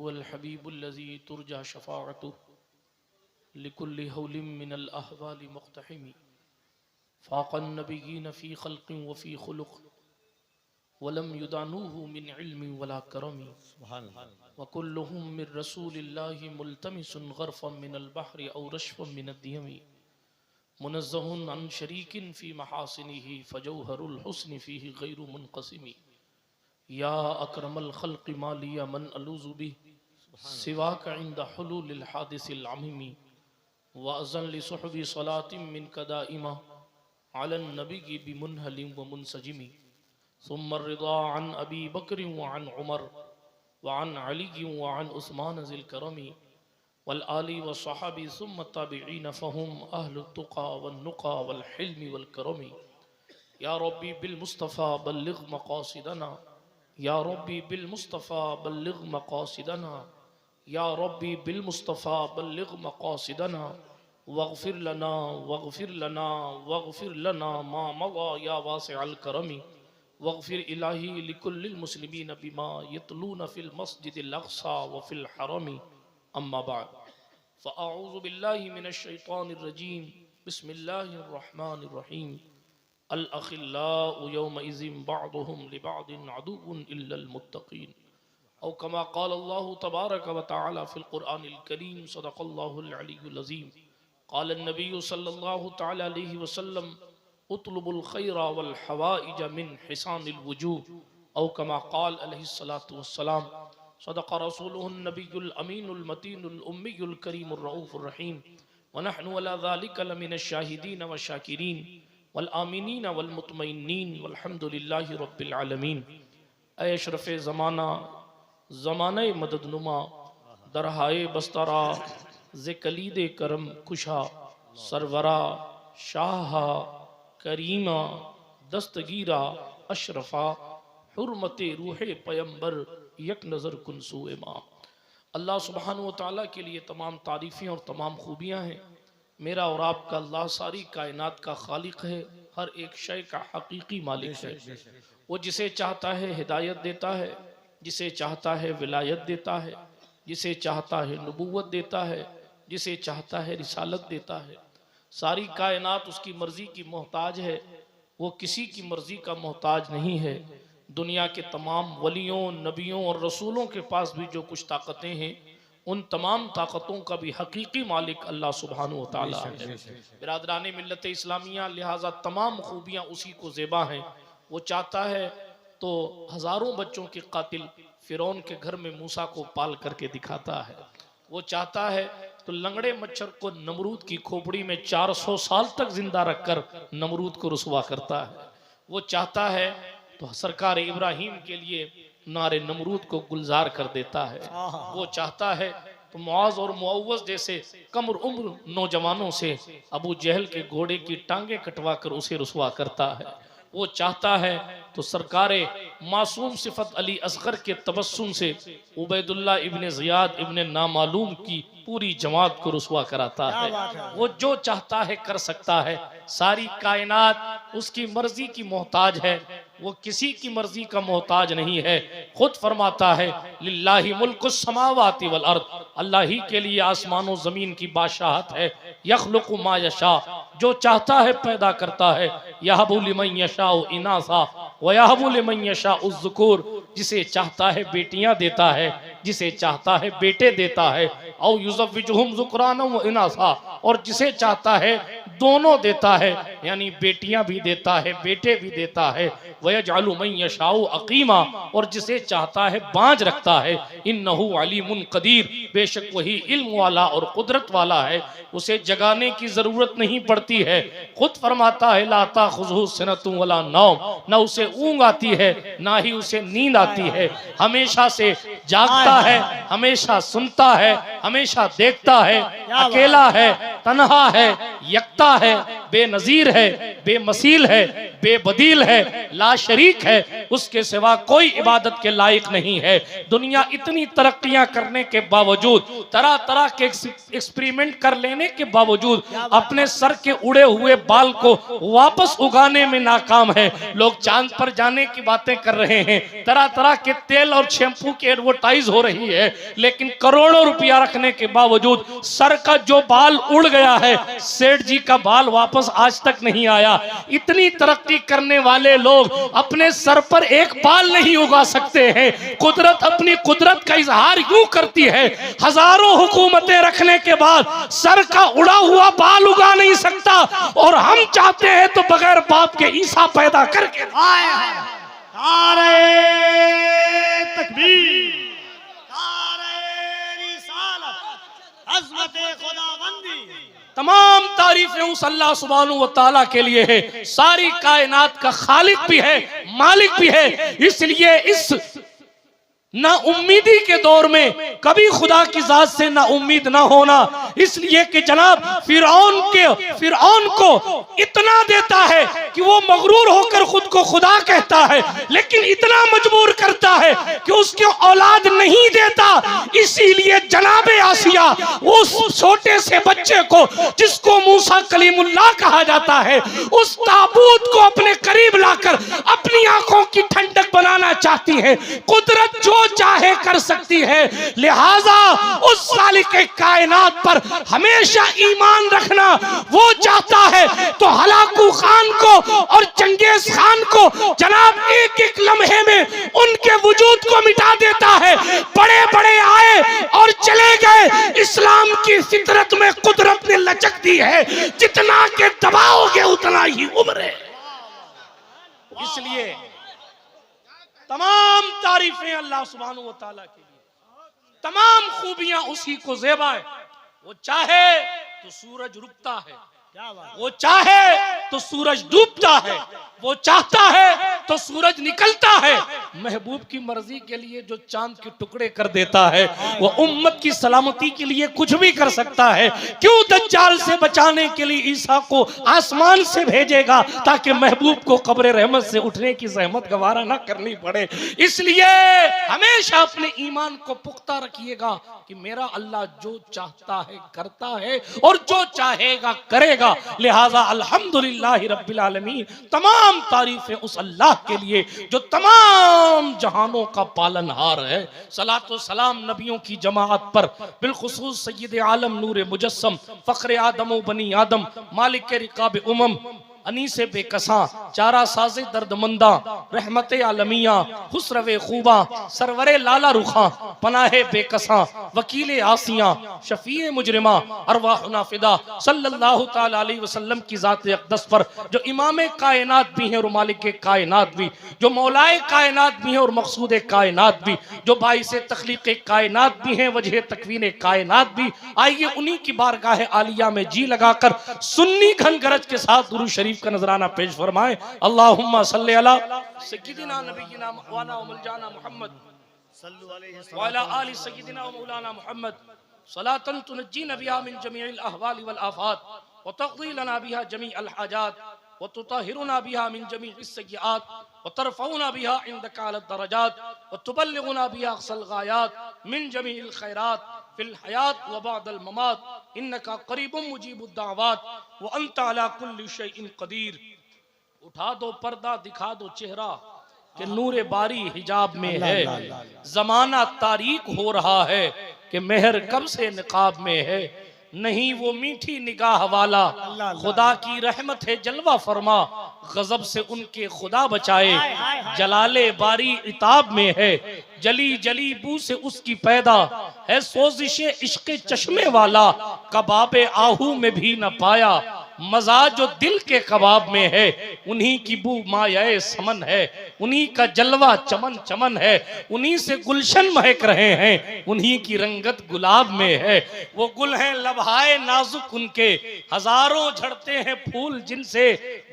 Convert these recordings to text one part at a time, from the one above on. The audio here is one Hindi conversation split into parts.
हुवल हबीबुल्लज़ी तुरजा शफ़ाअतुहु लिकुल्लि हौलिम मिनल अहवालि मुक़्तहिमी फ़ाक़न नबिय्यीन फ़ी ख़ल्क़िन व फ़ी ख़ुलुक़ वलम युदानूहु मिन इल्मिन वला करमी व कुल्लुहुम मिन रसूलिल्लाहि मुल्तमिसुन ग़र्फ़न मिनल बहरि औ रशफ़न मिनद दियमी मुनज़्ज़हुन अन शरीकिन फ़ी महासिनिही फ़जौहरुल हुस्नि फ़ीहि ग़ैरु मुनक़सिमी या अकरमल ख़ल्क़ि मा लिया मन अलूज़ु बिहि सिवाक इंद हुलूलिल हादिसिल अमीमी व अज़न लिसुहबी सलातिन मिनका दाइमा अलन नबिय्यि बिमुनहलिम व मुनसजिमी सुम्मा रिदा अन अबी बकर व अन उमर व अन अली व अन उस्मान ज़िल करमी वल आलि व सहाबी सुम्मा ताबिईन फ़हुम अहलुत तुक़ा वन नुक़ा वल हिल्मी वल करमी या रब्बी बिल मुस्तफ़ा बल्लिग़ मक़ासिदना या रब्बी बिल मुस्तफ़ा बल्लिग़ मक़ासिदना या रब्बी बिल मुस्तफ़ा बल्लिग़ मक़ासिदना वग़फ़िर लना वग़फ़िर लना मा मज़ा या वासिअल करमी वग़फ़िर इलाही लिकुल्लिल मुस्लिमीन बिमा यतलून फ़िल मस्जिदिल अक़सा व फ़िल हरमी अम्मा बाद फ़अऊज़ु बिल्लाहि मिनश शैतानिर रजीम बिस्मिल्लाहिर रहमानिर रहीम अल अख़िल्लाउ यौमइज़िन बअदुहुम लिबअदिन अदुव्वुन इल्लल मुत्तक़ीन औ कमा क़ाल अल्लाहु तबारक व तआला फ़िल क़ुरआनिल करीम सदक़ल्लाहुल अलीयुल अज़ीम क़ाल अन्नबिय्यु सल्लल्लाहु तआला अलैहि वसल्लम उतलुबुल खैरा वल हवाइज मिन हिसानिल वुजूह औ कमा क़ाल अलैहिस्सलातु वस्सलाम सदक़ रसूलुहुन नबियुल अमीनुल मतीनुल उम्मियुल करीमुर रऊफ़ुर रहीम व नहनु अला ज़ालिका लमिनश शाहिदीन व शाकिरीन वल आमिनीन वल मुतमइन्नीन वल्हम्दुलिल्लाहि रब्बिल आलमीन। ऐ अशरफ़े ज़माना ज़माने मददनुमा दरहाए बस्तरा ज़े कलीदे करम कुशा सरवरा शाहा करीमा दस्तगीरा अशरफा हुर्मते रूहे पैगंबर यक नज़र कुनसूए माँ। अल्लाह सुब्हानहु व तआला के लिए तमाम तारीफ़ें और तमाम खूबियाँ हैं। मेरा और आपका अल्लाह सारी कायनात का खालिक है, हर एक शय का हकीकी मालिक है। वो जिसे चाहता है हिदायत देता है, जिसे चाहता है विलायत देता है, जिसे चाहता है नबूवत देता है, जिसे चाहता है रिसालत देता है। सारी कायनात उसकी मर्जी की मोहताज है, वो किसी की मर्जी का मोहताज नहीं है। दुनिया के तमाम वलियों नबियों और रसूलों के पास भी जो कुछ ताकतें हैं, उन तमाम ताकतों का भी हकीकी मालिक अल्लाह सुब्हानहु व तआला है। बिरादराने मिल्लत इस्लामिया, लिहाजा तमाम खूबियाँ उसी को ज़ेबा हैं। वो चाहता है तो हज़ारों बच्चों के कातिल फ़िरौन के घर में मूसा को पाल करके दिखाता है। वो चाहता है तो लंगड़े मच्छर को नमरूद की खोपड़ी में 400 साल तक जिंदा रखकर नमरूद को रुसवा करता है। वो चाहता है तो सरकार इब्राहीम के लिए नारे नमरूद को गुलजार कर देता है। वो चाहता है तो मुआज़ और मुअव्वज़ जैसे कम उम्र नौजवानों से अबू जहल के घोड़े की टांगे कटवा कर उसे रुसवा करता है। वो चाहता है तो सरकारे मासूम सिफत अली असगर के तबस्सुम से उबैदुल्लाह इब्ने ज़ियाद इब्ने नामालूम की पूरी जमात को रुसवा कराता है। वो जो चाहता है कर सकता है। सारी कायनात उसकी मर्जी की मोहताज है, वो किसी की मर्जी का मोहताज नहीं है। खुद फरमाता है लिल्लाहि मुल्कुस समावाति वल अर्द, अल्लाह ही के लिए आसमानों जमीन की बादशाहत है। यखलुकु मा यशा, जो चाहता है पैदा करता है। यहबु लिमन यशाउ इनासा व यहबु लिमन यशाउ ज़ुकुर, जिसे चाहता है बेटियां देता है, जिसे चाहता है बेटे देता है। औ युज़व्विजुहुम ज़ुक्राना व इनासा, और जिसे चाहता है दोनों देता है, यानी बेटियां भी देता है बेटे भी देता है। वयजअलु मन यशाउ अकीमा, और जिसे चाहता है बांझ रखता है। इन्नहु अलीमुन कदीर, बेशक वही इल्म वाला और कुदरत वाला है, उसे जगाने की जरूरत नहीं पड़ती है। खुद फरमाता है ला ताखुज़ुहु सिनतुन वला नौम, न उसे ऊँग आती है ना ही उसे नींद आती है। हमेशा से जागता है, हमेशा सुनता है, हमेशा देखता है। अकेला है, तन्हा है, यकता है, बेनजीर है, बेमसील है, बेबदील है, ला शरीक है। उसके सिवा कोई इबादत के लायक नहीं है। दुनिया इतनी तरक्कियां करने के बावजूद, तरह तरह के एक्सपेरिमेंट कर लेने के बावजूद अपने सर के उड़े हुए बाल को वापस उगाने में नाकाम है। लोग चांद पर जाने की बातें कर रहे हैं, तरह तरह के तेल और शैम्पू की एडवर्टाइज हो रही है, लेकिन करोड़ों रुपया रखने के बावजूद सर का जो बाल उड़ गया है, सेठ जी का बाल वापस आज तक नहीं आया। इतनी तरक्की करने वाले लोग अपने सर पर एक बाल नहीं उगा सकते हैं। कुदरत अपनी कुदरत का इजहार यूं करती है, हजारों हुकूमतें रखने के बाद सर का उड़ा हुआ बाल उगा नहीं सकता, और हम चाहते हैं तो बगैर बाप के ईसा पैदा करके। नारे तकबीर, नारे रिसालत, अज़मते खुदाबंदी। तमाम तारीफें उस अल्लाह सुब्हानहू व तआला के लिए है, सारी कायनात का खालिक भी है, मालिक भी है। इसलिए इस ना उम्मीदी के दौर में कभी खुदा की जात से ना उम्मीद ना होना, इसलिए कि जनाब फिरौन को इतना देता है कि वो मगरूर होकर खुद को खुदा कहता है, लेकिन इतना मजबूर करता है कि उसके औलाद नहीं देता। इसीलिए जनाबे आसिया उस छोटे से बच्चे को जिसको मूसा कलीमुल्लाह कहा जाता है, उस ताबूत को अपने करीब लाकर अपनी आंखों की ठंडक बनाना चाहती है। कुदरत जो चाहे कर सकती है, लिहाजा उस खालिक़े कायनात पर हमेशा ईमान रखना। वो चाहता है तो हलाकू खान को और चंगेज खान को जनाब एक एक लम्हे में उनके वजूद को मिटा देता है। बड़े बड़े आए और चले गए, इस्लाम की फितरत में कुदरत ने लचक दी है, जितना के दबाओगे उतना ही उम्र। इसलिए तमाम तारीफें अल्लाह सुब्हानहू व तआला के लिए, तमाम खूबियां उसी को ज़ेबा है। वो चाहे तो सूरज रुकता है, वो चाहे तो सूरज डूबता है, वो चाहता है तो सूरज निकलता है। महबूब की मर्जी के लिए जो चांद के टुकड़े कर देता है, वो उम्मत की सलामती के लिए कुछ भी कर सकता है। क्यों दज्जाल से बचाने के लिए ईसा को आसमान से भेजेगा, ताकि महबूब को कब्र रहमत से उठने की जहमत गवारा ना करनी पड़े। इसलिए हमेशा अपने ईमान को पुख्ता रखिएगा कि मेरा अल्लाह जो चाहता है करता है और जो चाहेगा करेगा। लिहाजा अल्हम्दुलिल्लाह रब्बिल आलमीन, तमाम तारीफें उस अल्लाह के लिए जो तमाम जहानों का पालनहार है। सलातो सलाम नबियों की जमाअत पर, बिलखुसूस सय्यद आलम नूर मुजस्सम फख्र आदम बनी आदम मालिक रिकाब उमम अनीसे बेकसा चारा साजे दर्दमंदा रहमत आलमिया हुस्रवे खूबा सरवरे लाला रुखा पनाहे बेकसा वकील आसिया शफीए मुजरिमा अरवाह नाफिदा सल्लल्लाहु ताला अलैहि वसल्लम की जात अक़दस पर, जो इमाम कायनात भी हैं और मालिक कायनात भी, जो मौलाए कायनात भी हैं और मकसूद कायनात भी, जो बाइसे तख्लीक़ कायनात भी हैं, वजह तकवीन कायनात भी। आइए उन्हीं की बारगाह आलिया में जी लगाकर सुन्नी घन गरज के साथ दुरूद शरीफ का नजराना पेश फरमाएं। अल्लाहुम्मा सल्ली अला सय्यिदिना नबिय्यिना वाला मौलाना मुहम्मद सल्लल्लाहु अलैहि वसल्लम वाला आलि सय्यिदिना मौलाना मुहम्मद सलातन तुनज्जीना बिहा मिन जमीइल अहवाल वल आफात व तक़दी लना बिहा जमीअल हाजात व तुताहिरुना बिहा मिन जमीइस सय्यिआत व तरफ़उना बिहा इंदका अल दरजात व तुबल्लिगुना बिहा अक़सल गायात मिन जमीइल खैरात फिल हयात व बादल ममात इन्नका करीबुम मुजीबुद दाअवात व अंत अला कुल्लि शैइन कदीर। उठा दो पर्दा, दिखा दो चेहरा कि नूरे बारी हिजाब में है। जमाना तारीक हो रहा है कि मेहर कब से निकाब में है। नहीं वो मीठी निगाह वाला खुदा की रहमत है जलवा फरमा, गजब से उनके खुदा बचाए जलाले बारी इताब में है। जली जली बू से उसकी पैदा है सोजिशे इश्क़े चश्मे वाला, कबाबे आहू में भी न पाया मजा जो दिल के कबाब में है। उन्हीं की बू मायाए समन है, उन्हीं का जलवा चमन चमन है, उन्हीं से गुलशन महक रहे हैं, उन्हीं की रंगत गुलाब में है। वो गुल हैं लबहाए नाजुक उनके, हजारों झड़ते हैं फूल जिनसे,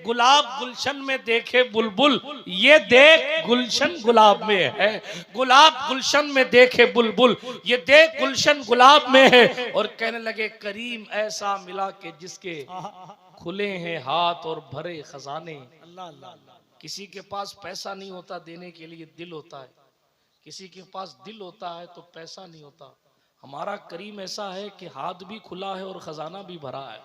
गुलाब गुलशन में देखे बुलबुल, ये देख गुलशन गुलाब में है। गुलाब गुलशन में देखे बुलबुल, ये देख गुलशन गुलाब में है। और कहने लगे करीम ऐसा मिला कि जिसके खुले हैं हाथ और भरे खजाने। किसी के पास पैसा नहीं होता देने के लिए दिल होता है, किसी के पास दिल होता है तो पैसा नहीं होता। हमारा करीम ऐसा है कि हाथ भी खुला है और खजाना भी भरा है।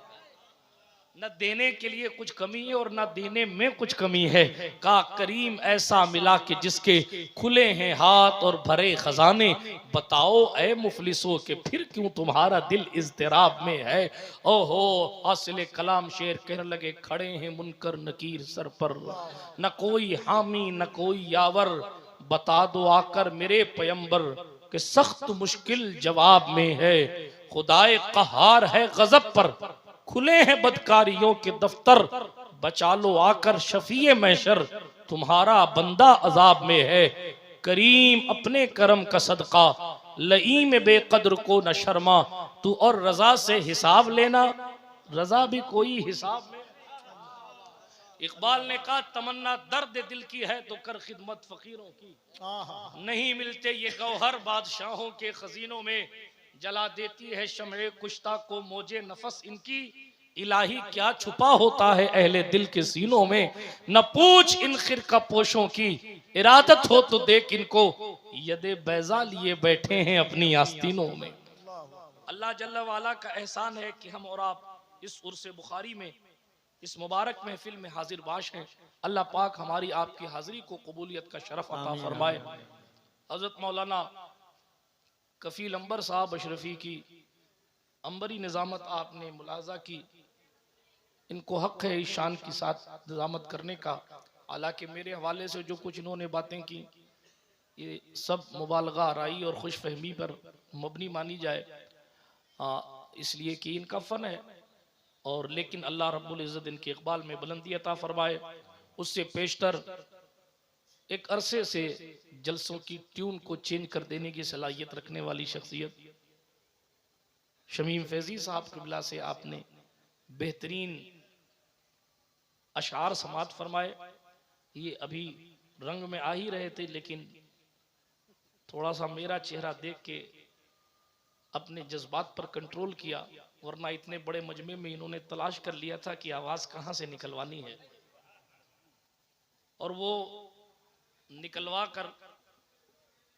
न देने के लिए कुछ कमी है और न देने में कुछ कमी है। का करीम ऐसा मिला कि जिसके खुले हैं हाथ और भरे खजाने, बताओ ऐ मुफलिसों के फिर क्यों तुम्हारा दिल इज़्तिराब में है। ओहो हासिल कलाम शेर कहने लगे, खड़े हैं मुनकर नकीर सर पर, न कोई हामी न कोई यावर, बता दो आकर मेरे पैगंबर कि सख्त मुश्किल जवाब में है। खुदाए कहार है गजब पर, खुले हैं बदकारियों के दफ्तर, बचा लो आकर शफीए महशर, तुम्हारा बंदा अजाब में है। करीम अपने करम का सदका, लईम बेकद्र को न शर्मा, तू और रजा से हिसाब लेना, रजा भी कोई हिसाब में। इकबाल ने कहा तमन्ना दर्द दिल की है तो कर खिदमत फकीरों की, नहीं मिलते ये गौहर बादशाहों के खजीनों में, जला देती है शम्ए कुश्ता को मौजे नफस इनकी, इलाही क्या छुपा होता है अहले दिल के सीनों में। न पूछ इन खिरका पोशों की, इरादत हो तो देख इनको, यदे बैजा लिए बैठे हैं अपनी आस्तीनों में। अल्लाह जल्ला वाला का एहसान है कि हम और आप इस उर्से बुखारी में, इस मुबारक महफिल में हाजिर बाश हैं। अल्लाह पाक हमारी आपकी हाजिरी को कबूलियत का शरफ अता फरमाए। हजरत मौलाना कफील अंबर साहब अशरफी की अंबरी निजामत आपने मुलाजा की, इनको हक है इस शान के साथ निजामत करने का। हालांकि मेरे हवाले से जो कुछ इन्होंने बातें की ये सब मुबालगा आराई और खुश फहमी पर मबनी मानी जाए, इसलिए कि इनका फ़न है। और लेकिन अल्लाह रब्बुल इज़्ज़त इनके इक़बाल में बुलंदी अता फरमाए। उससे पेशतर एक अरसे से जलसों की ट्यून को चेंज कर देने की सलाहियत रखने वाली शख्सियत शमीम फैजी साहब क़िबला से आपने बेहतरीन अशार समात फरमाए। ये अभी रंग में आ ही रहे थे, लेकिन थोड़ा सा मेरा चेहरा देख के अपने जज्बात पर कंट्रोल किया, वरना इतने बड़े मजमे में इन्होंने तलाश कर लिया था कि आवाज कहां से निकलवानी है, और वो निकलवा कर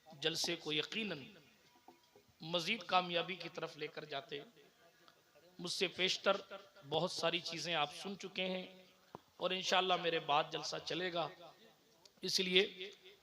जलसे को यकीनन मजीद कामयाबी की तरफ लेकर जाते। मुझसे पेशतर बहुत सारी चीजें आप सुन चुके हैं और इंशाअल्लाह मेरे बाद जलसा चलेगा, इसलिए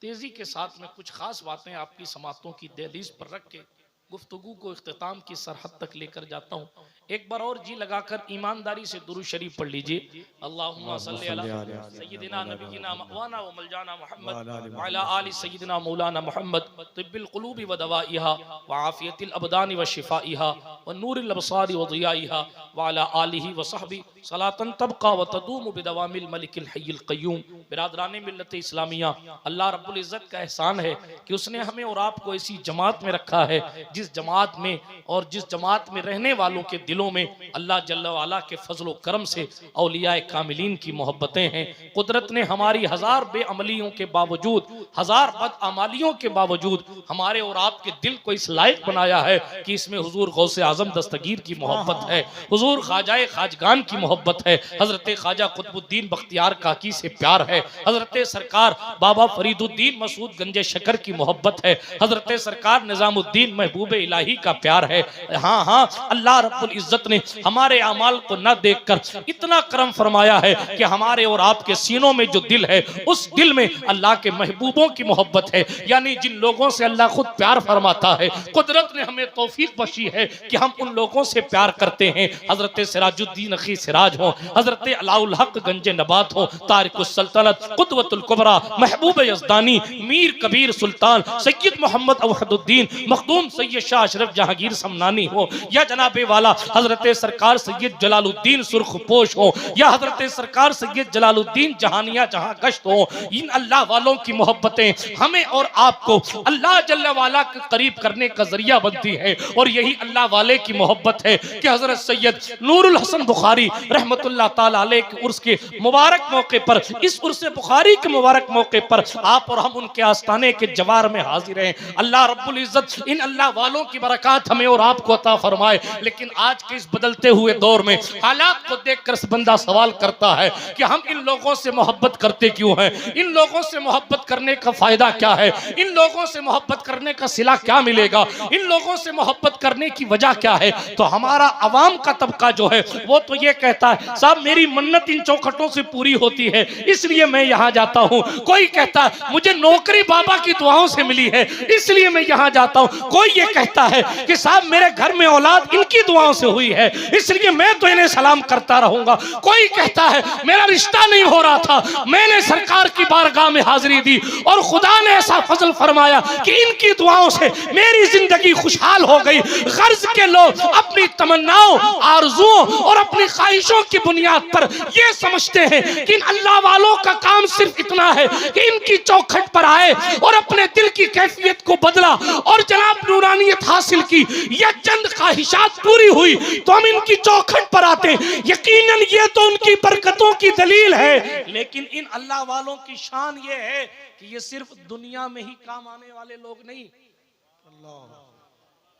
तेजी के साथ में कुछ खास बातें आपकी समातों की दहलीज पर रख के गुफ्तगू को इख्तिताम की सरहद तक लेकर जाता हूँ। एक बार और जी लगाकर ईमानदारी से दुरूद शरीफ पढ़ लीजिए। अल्लाहुम्मा सल्ली अला सय्यिदिना नबिय्यिना मौलाना व मौलाना मुहम्मद व अला आलि सय्यिदिना मौलाना मुहम्मद तिब्बिल क़ुलूबि व दवाइहा व आफियतिल अबदानि व शिफाइहा व नूरिल अबसारि व ज़ियाइहा व अला आलिहि व सहबी सलातन तबका व तदूमु बिदवामिल मलिकिल हय्यिल क़य्यूम। बिरादराने मिल्लत इस्लामिया, अल्लाह रब्बुल इज़्ज़त का एहसान है कि उसने हमें और आपको ऐसी जमात में रखा है जिस जमात में और जिस जमात में रहने वालों के दिलों में अल्लाह जल्ला वाला के फजलो करम से औलियाए कामिलीन की मोहब्बतें हैं। कुदरत ने हमारी हजार बेअमलियों के बावजूद, हजार बदअमालियों के बावजूद हमारे और आपके दिल को इस लायक बनाया है कि इसमें हुजूर गौसे आजम दस्तगीर की मोहब्बत है, हुजूर ख्वाजाए खाजगान की मोहब्बत है, हजरत ख्वाजा कुतुबुद्दीन बख्तियार काकी से प्यार है, हजरत सरकार बाबा फरीदुद्दीन मसूद गंजे शकर की मोहब्बत है, हजरत सरकार निजामुद्दीन महबूब इलाही का प्यार है। हाँ हाँ, अल्लाह रब्बुल इज्जत ने हमारे अमाल को न देखकर इतना करम फरमाया है कि हमारे और आपके सीनों में जो दिल है उस दिल में अल्लाह के महबूबों की मोहब्बत है, यानी जिन लोगों से अल्लाह खुद प्यार फरमाता है। कुदरत ने हमें तौफीक बख्शी है कि हम उन लोगों से प्यार करते हैं, हजरत सिराजुद्दीन अखी सिराज हो, हजरत अलाउल हक गंजे नबात हो, तारिकुस सल्तनत कुतवतुल कुबरा महबूब यज़दानी, मीर कबीर सुल्तान सैयद मोहम्मद अवहदुद्दीन मखदूम सैयद शाह अशरफ जहांगीर समनानी हो, या जनाबे वाला हजरत सरकार सैयद जलालुद्दीन सुर्खपोश हो, या हजरत सरकार सैयद जलालुद्दीन जहानिया जहां गश्त हो, इन अल्लाह वालों की मोहब्बतें हमें और आपको अल्लाह जल्ला वाला के करीब करने का जरिया बनती है। और यही अल्लाह वाले की मोहब्बत है कि हजरत सैयद नूरुल हसन बुखारी रहमतुल्लाह ताला अलैह के उर्स के मुबारक मौके पर, इस उर्स बुखारी के मुबारक मौके पर आप और हम उनके आस्थाने के जवार में हाजिर हैं। अल्लाह रब्बुल इज्जत इन अल्लाह वालों की बरकत हमें और आपको अता फरमाए। लेकिन आज के इस बदलते हुए दौर में हालात को देखकर बंदा सवाल करता है कि हम इन लोगों से मोहब्बत करते क्यों हैं, इन लोगों से मोहब्बत करने का फायदा क्या है, इन लोगों से मोहब्बत करने का सिला क्या मिलेगा, इन लोगों से मोहब्बत करने की वजह क्या है। तो हमारा अवाम का तबका जो है वो तो ये कहता है साहब मेरी मन्नत इन चौखटों से पूरी होती है इसलिए मैं यहाँ जाता हूँ। कोई कहता है मुझे नौकरी बाबा की दुआओं से मिली है इसलिए मैं यहाँ जाता हूँ। कोई ये कहता है कि साहब मेरे घर में औलाद इनकी दुआओं से हुई है इसलिए मैं तो इन्हें सलाम करता रहूंगा। कोई कहता है मेरा रिश्ता नहीं हो रहा था मैंने सरकार की बारगाह में हाजिरी दी और खुदा ने ऐसा फजल फरमाया कि इनकी दुआओं से मेरी जिंदगी खुशहाल हो गई। गर्ज के लोग अपनी तमन्नाओं आरजुओं और अपनी ख्वाहिशों की बुनियाद पर यह समझते हैं कि इन अल्लाह वालों का काम सिर्फ इतना है कि इनकी चौखट पर आए और अपने दिल की कैफियत को बदला और जनाब नूरानियत हासिल की या चंद ख्वाहिशात पूरी हुई तो हम इनकी चौखट पर आते हैं। यकीनन ये तो उनकी बरकतों की दलील है, लेकिन इन अल्लाह वालों की शान ये है कि ये सिर्फ दुनिया में ही काम आने वाले लोग नहीं,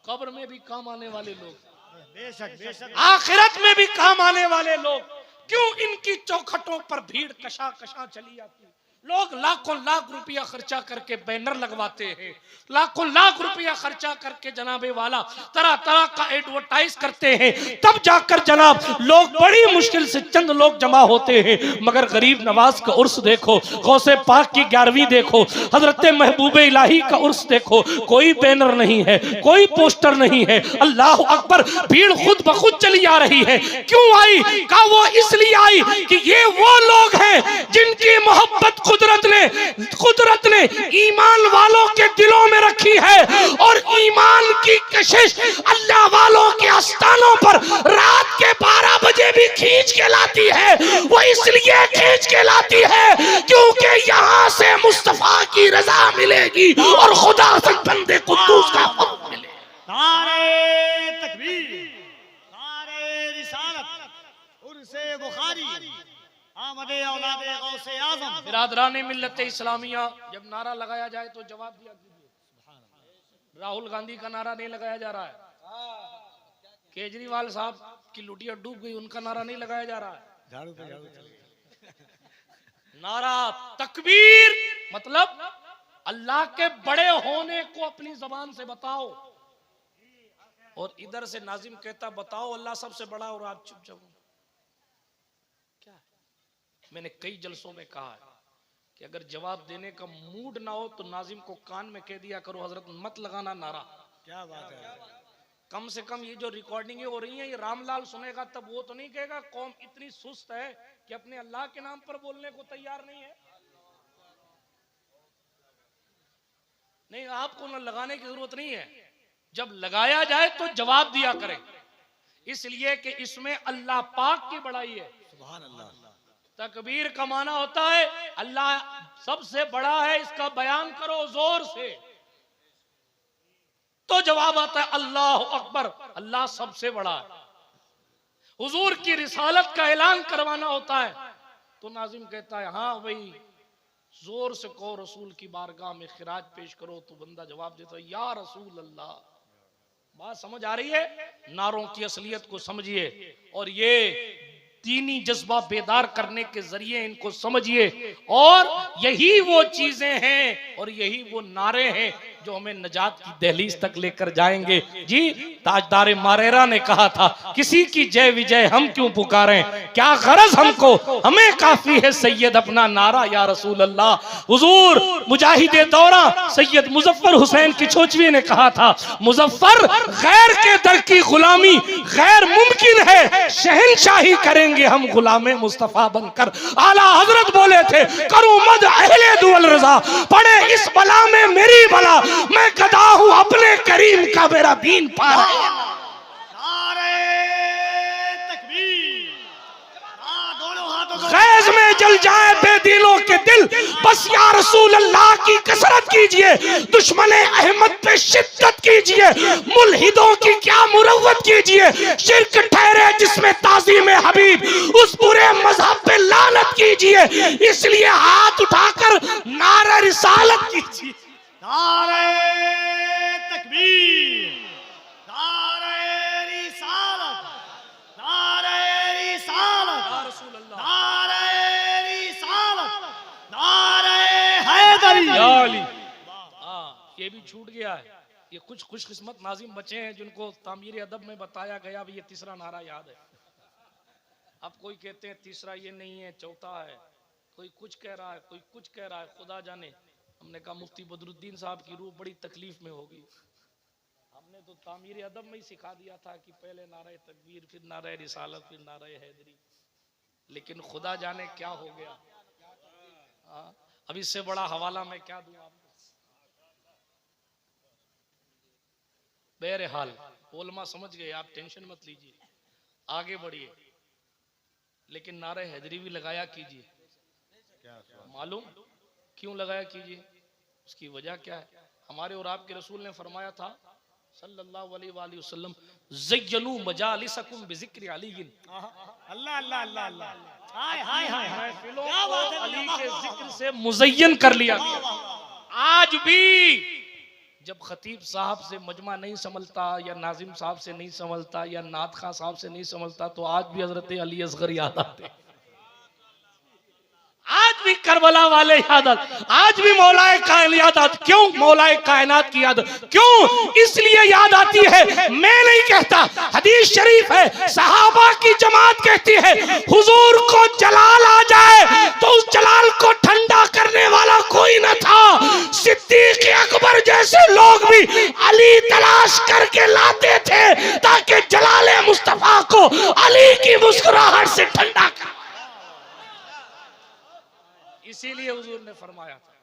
कब्र में भी काम आने वाले लोग, बेशक आखिरत में भी काम आने वाले लोग। क्यों इनकी चौखटों पर भीड़ कशा कशा चली आती है। लोग लाखों लाख रुपया खर्चा करके बैनर लगवाते हैं, लाखों लाख रुपया खर्चा करके जनाबे वाला तरह तरह का एडवर्टाइज करते हैं, तब जाकर जनाब लोग बड़ी मुश्किल से चंद लोग जमा होते हैं। मगर गरीब नवाज का उर्स देखो, गौसे पाक की 11वीं देखो, हजरत महबूब इलाही का उर्स देखो, कोई बैनर नहीं है, कोई पोस्टर नहीं है। अल्लाह अकबर, भीड़ खुद ब खुद चली आ रही है। क्यों आई? का वो इसलिए आई कि ये वो लोग हैं जिनकी मोहब्बत कुदरत ने ईमान वालों के दिलों में रखी है और ईमान की कशिश अल्लाह वालों के आस्थानों पर रात के 12 बजे भी खींच के लाती है। वो इसलिए खींच के लाती है क्योंकि यहाँ से मुस्तफा की रजा मिलेगी और खुदा से बंदे कुद्दूस का हुक्म मिलेगा। नारे तकबीर, नारे रिसालत, उर्से बुखारी, आमदे औलादे गौसे आज़म। बिरादराने मिल्लत इस्लामिया, जब नारा लगाया जाए तो जवाब दिया कीजिए। राहुल गांधी का नारा नहीं लगाया जा रहा है, केजरीवाल साहब की लुटिया डूब गई उनका नारा नहीं लगाया जा रहा है। झाड़ू पे झाड़ू नारा तकबीर मतलब अल्लाह के बड़े होने को अपनी जबान से बताओ। और इधर से नाजिम कहता बताओ अल्लाह सबसे बड़ा और आप चुप जाओ। क्या है? मैंने कई जलसों में कहा है कि अगर जवाब देने का मूड ना हो तो नाजिम को कान में कह दिया करो हजरत मत लगाना नारा। क्या बात है। कम से कम ये जो रिकॉर्डिंग हो रही है ये रामलाल सुनेगा तब वो तो नहीं कहेगा कौम इतनी सुस्त है कि अपने अल्लाह के नाम पर बोलने को तैयार नहीं है। नहीं, आपको न लगाने की जरूरत नहीं है, जब लगाया जाए तो जवाब दिया करें, इसलिए कि इसमें अल्लाह पाक की बड़ाई है। सुभान अल्लाह। तकबीर का माना होता है अल्लाह सबसे बड़ा है, इसका बयान करो जोर से तो जवाब आता है अल्लाह अकबर, अल्लाह सबसे बड़ा है। हुजूर की रिसालत का ऐलान करवाना होता है तो नाजिम कहता है हाँ भाई जोर से कहो रसूल की बारगाह में खिराज पेश करो तो बंदा जवाब देता है या रसूल अल्लाह। बात समझ आ रही है? नारों की असलियत को समझिए और ये दीनी जज्बा बेदार करने के जरिए इनको समझिए। और यही वो चीजें हैं और यही वो नारे हैं जो हमें नजात की दहलीज तक लेकर जाएंगे। जी ताजदार मारेरा ने कहा था किसी की जय विजय हम क्यों पुकारें, क्या गरज हमको, हमें काफी है सैयद अपना नारा या रसूल अल्लाह। हुजूर मुजाहिदे दौरा सैयद मुजफ्फर हुसैन किचोचवी ने कहा था मुजफ्फर गैर के दर की गुलामी गैर मुमकिन है, शहनशाही करेंगे हम गुलामे मुस्तफा बनकर। आला हजरत बोले थे करूं मद अहले दुअल रजा, पड़े इस बला में मेरी बला, मैं गदा हूं अपने करीम का मेरा दीन पार है। गैज में जल जाए बेदिलों के दिल, बस या रसूल अल्लाह की कसरत कीजिए, दुश्मने अहमद पे शिद्दत कीजिए, मुल्हिदों की क्या मुरव्वत कीजिए, शिर्क ठहरे जिसमें ताज़ीम हबीब, उस पूरे मजहब पे लानत कीजिए। इसलिए हाथ उठाकर नारा रिसालत कीजिए। नारे तकबीर, ये कुछ खुशकिस्मत नाजिम बचे हैं जिनको तामीर अदब में बताया गया भी ये तीसरा नारा याद है। अब कोई कहते हैं तीसरा ये नहीं है चौथा है, कोई कुछ कह रहा है कोई कुछ कह रहा है, खुदा जाने। हमने कहा मुफ्ती बदरुद्दीन साहब की रूह बड़ी तकलीफ में होगी। हमने तो तामीर अदब में ही सिखा दिया था कि पहले नारे तकबीर फिर नारे रिसालत फिर नारे हैदरी, लेकिन खुदा जाने क्या हो गया। अब इससे बड़ा हवाला मैं क्या दूं आपको। बहरहाल ओलमा समझ गए, आप टेंशन मत लीजिए, आगे बढ़िए, लेकिन नारे हैदरी भी लगाया कीजिए। मालूम क्यों लगाया कीजिए, उसकी वजह क्या है। हमारे और आपके रसूल ने फरमाया था सल्लल्लाहु अलैहि वसल्लम, ज़य्यनू मजालिसकुम बिज़िक्रि अली। अल्लाह अल्लाह अल्लाह अल्लाह, हाय हाय हाय, महफिलों को अली के जिक्र से मुज़य्यन कर लिया। आज भी जब खतीब साहब से मजमा नहीं संभलता या नाजिम साहब से नहीं संभलता या नात खां साहब से नहीं संभलता तो आज भी हजरत अली असगर याद आते, आज भी करबला वाले याद आते, आज भी मौलाए कायनात याद आती। क्यों मौलाए कायनात की याद क्यों इसलिए याद आती है, मैं नहीं कहता, हदीस शरीफ है, सहाबा की जमात कहती है हुजूर को जलाल आ जाए तो उस जलाल को ठंडा करने वाला कोई न था। सिद्दीक अकबर जैसे लोग भी अली तलाश करके लाते थे ताकि जलाले मुस्तफा को अली की मुस्कुराहट से ठंडा कर। इसीलिए हुजूर ने फरमाया था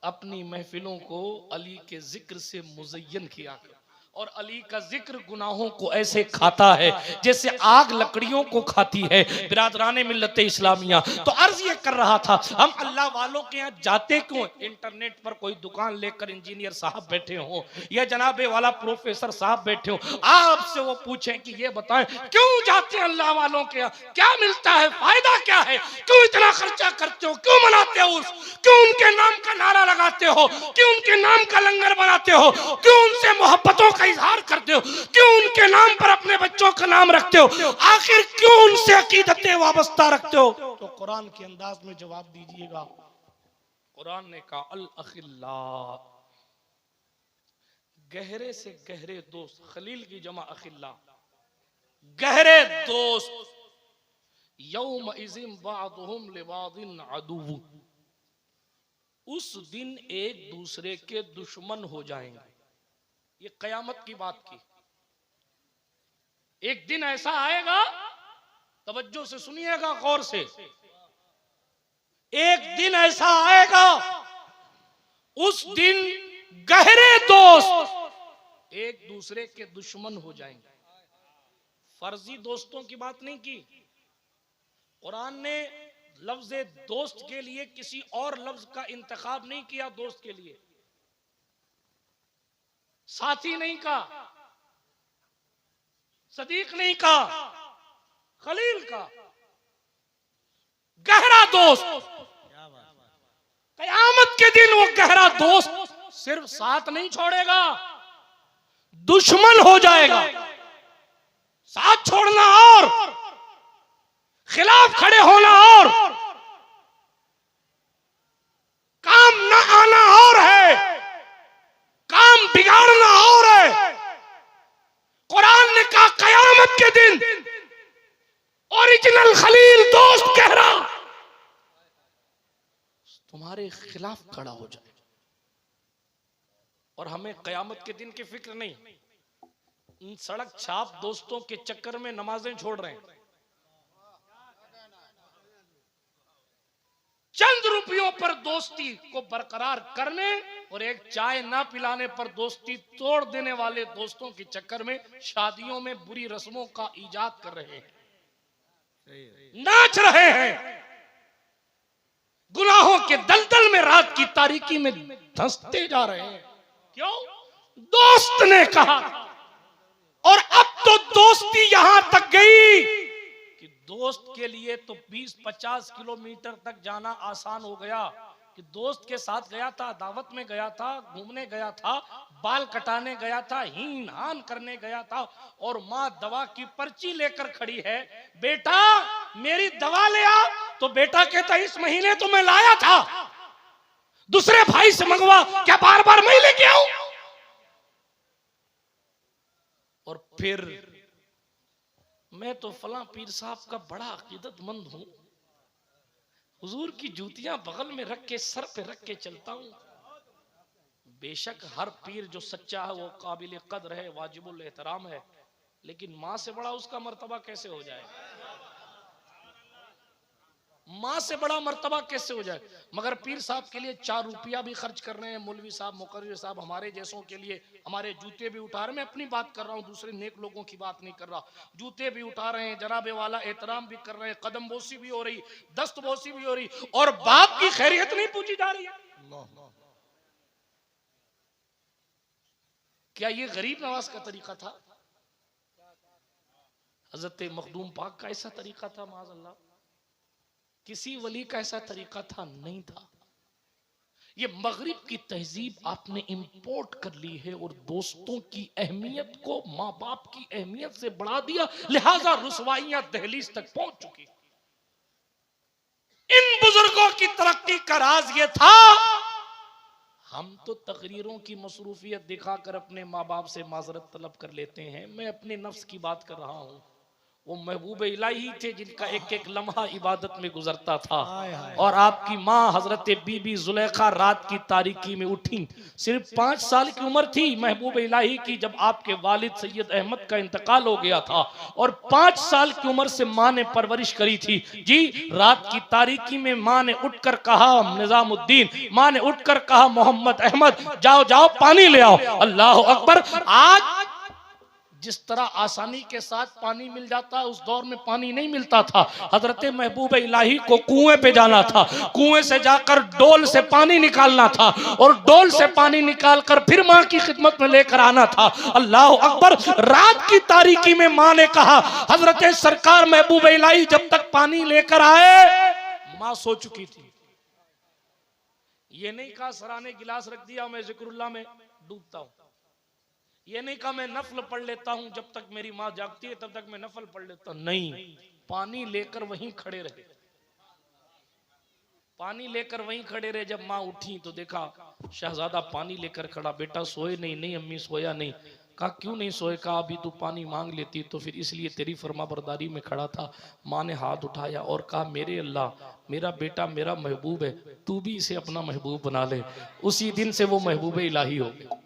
अपनी महफिलों को अली के जिक्र से मुज़य्यन किया कर। और अली का जिक्र गुनाहों को ऐसे खाता है जैसे आग लकड़ियों को खाती है। बिरादराने मिल्लत इस्लामिया, तो अर्ज ये कर रहा था, हम अल्लाह वालों के यहाँ जाते क्यों। इंटरनेट पर कोई दुकान लेकर इंजीनियर साहब बैठे हो या जनाबे वाला प्रोफेसर साहब बैठे हो, आपसे वो पूछें कि ये बताएं क्यों जाते हैं अल्लाह वालों के यहाँ, क्या मिलता है, फायदा क्या है, क्यों इतना खर्चा करते हो, क्यों मनाते हो, क्यों उनके नाम का नारा लगाते हो, क्यों उनके नाम का लंगर बनाते हो, क्यों उनसे मोहब्बतों का इजहार करते हो, क्यों उनके नाम पर अपने बच्चों का नाम रखते हो, आखिर क्यों उनसे अकीदतें वाबस्ता रखते हो। तो कुरान के अंदाज में जवाब दीजिएगा। कुरान ने कहा अल अखिल्ला, गहरे से गहरे दोस्त, खलील की जमा अखिल्ला, गहरे दोस्त, यौम इज़िम बादुहुम लिबादिन अदुव्व, उस दिन एक दूसरे के दुश्मन हो जाएंगे। ये कयामत की बात की। एक दिन ऐसा आएगा, तवज्जो से सुनिएगा गौर से, एक दिन ऐसा आएगा उस दिन गहरे दोस्त एक दूसरे के दुश्मन हो जाएंगे। फर्जी दोस्तों की बात नहीं की। कुरान ने लफ्ज दोस्त के लिए किसी और लफ्ज का इंतखाब नहीं किया। दोस्त के लिए साथी नहीं कहा, सदीक नहीं कहा, खलील का, गहरा दोस्त। कयामत के दिन वो गहरा दोस्त सिर्फ साथ नहीं छोड़ेगा, दुश्मन हो जाएगा। साथ छोड़ना और खिलाफ खड़े होना और काम न आना और है, काम बिगाड़ना और है। कुरान ने कहा कयामत के दिन ओरिजिनल खलील दोस्त गहरा तुम्हारे खिलाफ खड़ा हो जाए। और हमें कयामत के दिन की फिक्र नहीं। इन सड़क छाप दोस्तों के चक्कर में नमाजें छोड़ रहे हैं, चंद रुपयों पर दोस्ती को बरकरार करने और एक चाय ना पिलाने पर दोस्ती तोड़ देने वाले दोस्तों के चक्कर में शादियों में बुरी रस्मों का इजाद कर रहे हैं, नाच रहे हैं, गुनाहों के दलदल में रात की तारीकी में धंसते जा रहे हैं। क्यों? दोस्त ने कहा। और अब तो दोस्ती यहां तक गई कि दोस्त के लिए तो 20-50 किलोमीटर तक जाना आसान हो गया कि दोस्त के साथ गया था, दावत में गया था, घूमने गया था, बाल कटाने गया था, हीन हान करने गया था, और माँ दवा की पर्ची लेकर खड़ी है, बेटा मेरी दवा ले आ, तो बेटा कहता इस महीने तो मैं लाया था, दूसरे भाई से मंगवा, क्या बार बार मैं लेके आऊं? और फिर मैं तो फला पीर साहब का बड़ा अकीदतमंद हूं, हुजूर की जूतियां बगल में रख के सर पे रख के चलता हूं। बेशक हर पीर जो सच्चा है वो काबिल कद्र है, वाजिबुल एहतराम है, लेकिन मां से बड़ा उसका मर्तबा कैसे हो जाए? मां से बड़ा मर्तबा कैसे हो जाए? मगर पीर साहब के लिए 4 रुपया भी खर्च कर रहे हैं, मौलवी साहब, मुकर्रिर साहब, हमारे जैसों के लिए हमारे जूते भी उठा रहे हैं। मैं अपनी बात कर रहा हूँ, दूसरे नेक लोगों की बात नहीं कर रहा। जूते भी उठा रहे हैं, जनाबे वाला एहतराम भी कर रहे हैं, कदम बोसी भी हो रही, दस्त बोसी भी हो रही, और बाप की खैरियत नहीं पूछी जा रही है। क्या ये गरीब नवाज का तरीका था? हजरत मखदूम पाक का ऐसा तरीका था? माज़अल्लाह, किसी वली का ऐसा तरीका था? नहीं था। ये मगरिब की तहजीब आपने इंपोर्ट कर ली है और दोस्तों की अहमियत को माँ बाप की अहमियत से बढ़ा दिया, लिहाजा रुसवाइयां दहलीज तक पहुंच चुकी। इन बुजुर्गों की तरक्की का राज ये था। हम तो तकरीरों की मसरूफियत दिखाकर अपने माँ बाप से माजरत तलब कर लेते हैं। मैं अपने नफ्स की बात कर रहा हूँ। वो महबूब इलाही थे जिनका एक एक लम्हा इबादत में गुजरता था। और आपकी माँ हजरत बीबी जुलेखा रात की तारीकी में उठी, सिर्फ 5 साल की उम्र थी महबूब इलाही की जब आपके वालिद सैयद अहमद का इंतकाल हो गया था। और 5 साल की उम्र से माँ ने परवरिश करी थी। जी, रात की तारीकी में माँ ने उठकर कहा निजामुद्दीन, माँ ने उठकर कहा मोहम्मद अहमद, जाओ जाओ पानी ले आओ। अल्लाह अकबर। आज जिस तरह आसानी के साथ पानी मिल जाता है, उस दौर में पानी नहीं मिलता था। हजरत महबूब इलाही को कुएं पे जाना था, कुएं से जाकर डोल से पानी निकालना था, और डोल से पानी निकालकर फिर माँ की खिदमत में लेकर आना था। अल्लाह अकबर। रात की तारीकी में माँ ने कहा, हजरत सरकार महबूब इलाही जब तक पानी लेकर आए, माँ सो चुकी थी। ये नहीं कहा सराने गिलास रख दिया, मैं जिक्रुल्लाह में डूबता हूं। ये नहीं कहा मैं नफल पढ़ लेता हूं, जब तक मेरी माँ जागती है तब तक मैं नफल पढ़ लेता हूं। नहीं, पानी लेकर वहीं खड़े रहे, पानी लेकर वहीं खड़े रहे। जब माँ उठी तो देखा शहजादा पानी लेकर खड़ा। बेटा सोए नहीं? नहीं अम्मी सोया नहीं। कहा क्यों नहीं सोए? कहा अभी तू पानी मांग लेती तो फिर इसलिए तेरी फरमाबरदारी में खड़ा था। माँ ने हाथ उठाया और कहा मेरे अल्लाह, मेरा बेटा मेरा महबूब है, तू भी इसे अपना महबूब बना ले। उसी दिन से वो महबूब इलाही हो गए।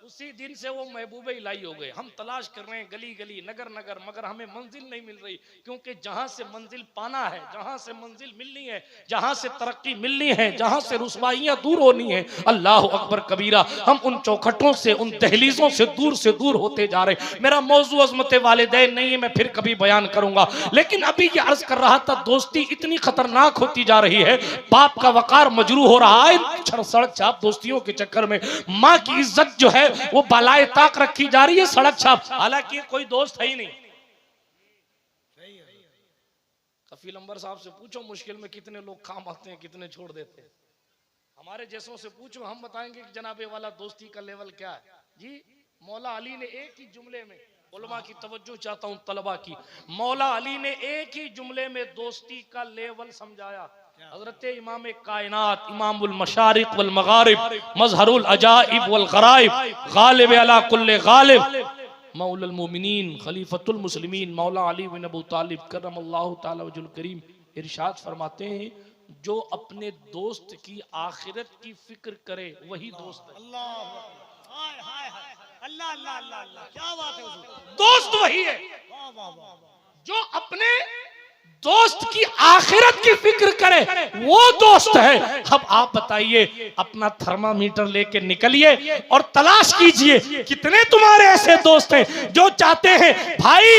उसी दिन से वो महबूब इलाही हो गए। हम तलाश कर रहे हैं गली गली, नगर नगर, मगर हमें मंजिल नहीं मिल रही, क्योंकि जहां से मंजिल पाना है, जहां से मंजिल मिलनी है, जहां से तरक्की मिलनी है, जहां से रुसवाइयां दूर होनी है, अल्लाह अकबर कबीरा, हम उन चौखटों से, उन दहलीजों से दूर होते जा रहे। मेरा मौजू अज़मत वालिदैन नहीं है, मैं फिर कभी बयान करूंगा, लेकिन अभी ये अर्ज कर रहा था, दोस्ती इतनी खतरनाक होती जा रही है, बाप का वकार मजरू हो रहा है सड़क छाप दोस्तियों के चक्कर में। माँ की इज्जत जो है वो बालाए ताक रखी जा रही है सड़क छाप, हालांकि कोई दोस्त है ही नहीं। कफील अंबर साहब से पूछो मुश्किल में कितने लोग काम आते हैं, कितने छोड़ देते हैं। हमारे जैसों से पूछो, हम बताएंगे कि जनाबे वाला दोस्ती का लेवल क्या है। जी, मौला अली ने एक ही जुमले में, उलमा की तवज्जो चाहता हूं तलबा की, मौला अली ने एक ही जुमले में दोस्ती का लेवल समझाया। हजरत इमाम कायनात, इमामुल मशारिक वल मगारिब, मजहरुल अजाइब वल गराइब, गालिब अला कुल्ले गालिब, मौलुल मोमिनीन, खलीफतुल मुस्लिमीन, मौला अली बिन अबू तालिब करमल्लाहु तआला वजहुल करीम इरशाद फरमाते हैं, जो अपने दोस्त की आखिरत की फिक्र करे वही दोस्त है। अल्लाह अल्लाह अल्लाह अल्लाह, क्या बात है हुजूर। दोस्त वही है जो अपने दोस्त की आखिरत की फिक्र करे, वो दोस्त है। अब आप बताइए, अपना थर्मामीटर लेके निकलिए और तलाश कीजिए कितने तुम्हारे ऐसे दोस्त हैं जो चाहते हैं भाई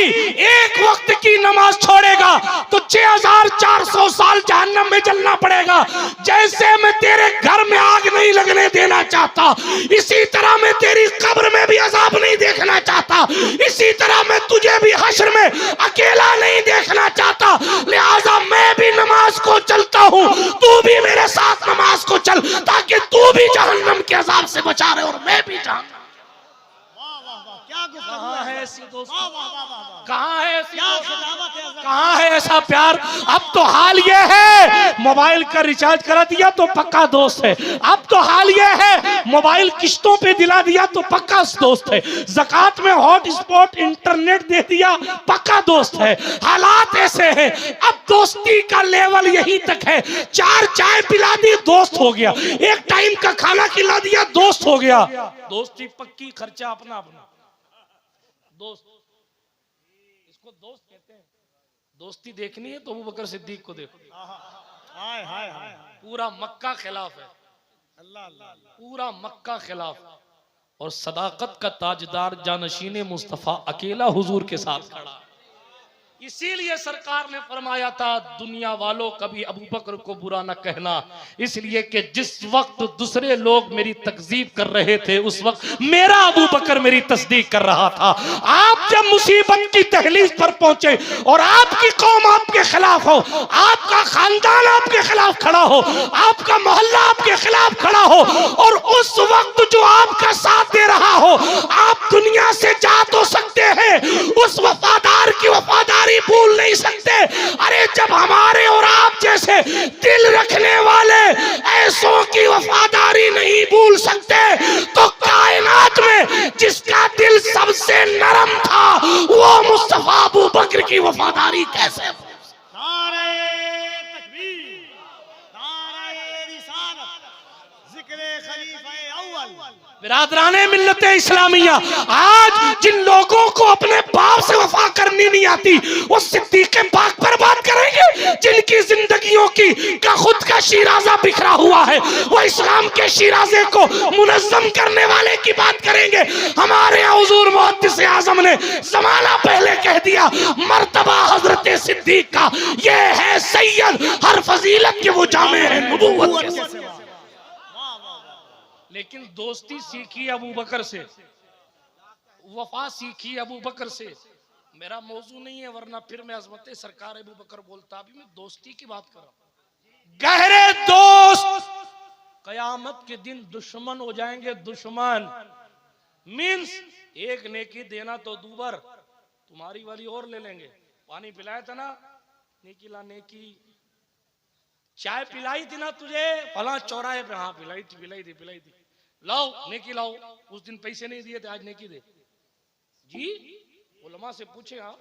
एक वक्त की नमाज छोड़ेगा तो 6400 साल जहन्नम में जलना पड़ेगा। जैसे मैं तेरे घर में आग नहीं लगने देना चाहता, इसी तरह मैं तेरी कब्र में भी अजाब नहीं देखना चाहता, इसी तरह मैं तुझे भी हश्र में अकेला नहीं देखना चाहता। लिहाजा मैं भी नमाज को चलता हूँ, तू भी मेरे साथ नमाज को चल, ताकि तू भी जहन्नम के अजाब से बचा रहे और मैं भी जहन्नम। वाह वाह वाह, क्या कहाँ है ऐसी दोस्ती, वाह वाह वाह वाह वाह। कहाँ है ऐसी क्या दोस्ती? खिलाफत है हज़रत। कहाँ है ऐसा प्यार? अब तो हाल ये है मोबाइल का रिचार्ज करा दिया तो पक्का दोस्त है। अब तो हाल ये है मोबाइल किस्तों पे दिला दिया तो पक्का दोस्त है। ज़कात में हॉट स्पॉट इंटरनेट दे दिया पक्का दोस्त है। हालात ऐसे हैं, अब दोस्ती का लेवल यही तक है। 4 चाय पिला दी दोस्त हो गया, 1 टाइम का खाना खिला दिया दोस्त हो गया। दोस्ती पक्की, खर्चा अपना अपना। दोस्त, इसको दोस्त कहते हैं। दोस्ती देखनी है तो अबू बकर सिद्दीक को देखो, हाय हाय हाय। पूरा मक्का खिलाफ है, अल्लाह अल्लाह। पूरा मक्का खिलाफ। और सदाकत का ताजदार जानशीन मुस्तफा अकेला हुजूर के साथ खड़ा। इसीलिए सरकार ने फरमाया था दुनिया वालों कभी अबू बकर को बुरा न कहना, इसलिए कि जिस वक्त दूसरे लोग मेरी तकजीब कर रहे थे उस वक्त मेरा अबू बकर मेरी तस्दीक कर रहा था। आप जब मुसीबत की तहलीज पर पहुंचे और आपकी कौम आपके खिलाफ हो, आपका खानदान आपके खिलाफ खड़ा हो, आपका मोहल्ला आपके खिलाफ खड़ा हो, और उस वक्त जो आपका साथ दे रहा हो, आप दुनिया से जा तो सकते हैं, उस वफादार की वफादारी भूल नहीं सकते। अरे जब हमारे और आप जैसे दिल रखने वाले ऐसों की वफादारी नहीं भूल सकते, तो कायनात में जिसका दिल सबसे नरम था वो मुस्तफा अबू बकर की वफादारी कैसे? नारे तकबीर, नारे रिसालत, जिक्रे खलीफे अव्वल। बिरादराने मिल्लत इस्लामिया, आज जिन लोगों को अपने बाप से वफा करनी नहीं आती वो सिद्दीक़ पाक पर बात करेंगे, जिनकी जिंदगियों की का खुद का शिराजा बिखरा हुआ है वो इस्लाम के शिराजे को मुनज़्ज़म करने वाले की बात करेंगे। हमारे हुज़ूर मुहद्दिस आज़म ने ज़माना पहले कह दिया मर्तबा हजरत सिद्दीक़ का ये है सैयद, हर फजीलत के वो जामे है नबूवत के। लेकिन दोस्ती सीखी अबू बकर से, वफा सीखी अबू बकर से। मेरा मौजू नहीं है वरना फिर मैं अज़मत सरकार अबू बकर बोलता, अभी मैं दोस्ती की बात कर रहा हूं। गहरे दोस्त कयामत के दिन दुश्मन हो जाएंगे। दुश्मन मीन्स एक नेकी देना तो दूबर, तुम्हारी वाली और ले लेंगे। पानी पिलाया था ना, नेकी ला नेकी। चाय पिलाई थी ना तुझे फला चौराहे पे, हाँ पिलाई थी। लाओ नेकी लाओ, उस दिन पैसे नहीं दिए थे आज नेकी दे जी। उलमा से पूछे, हाँ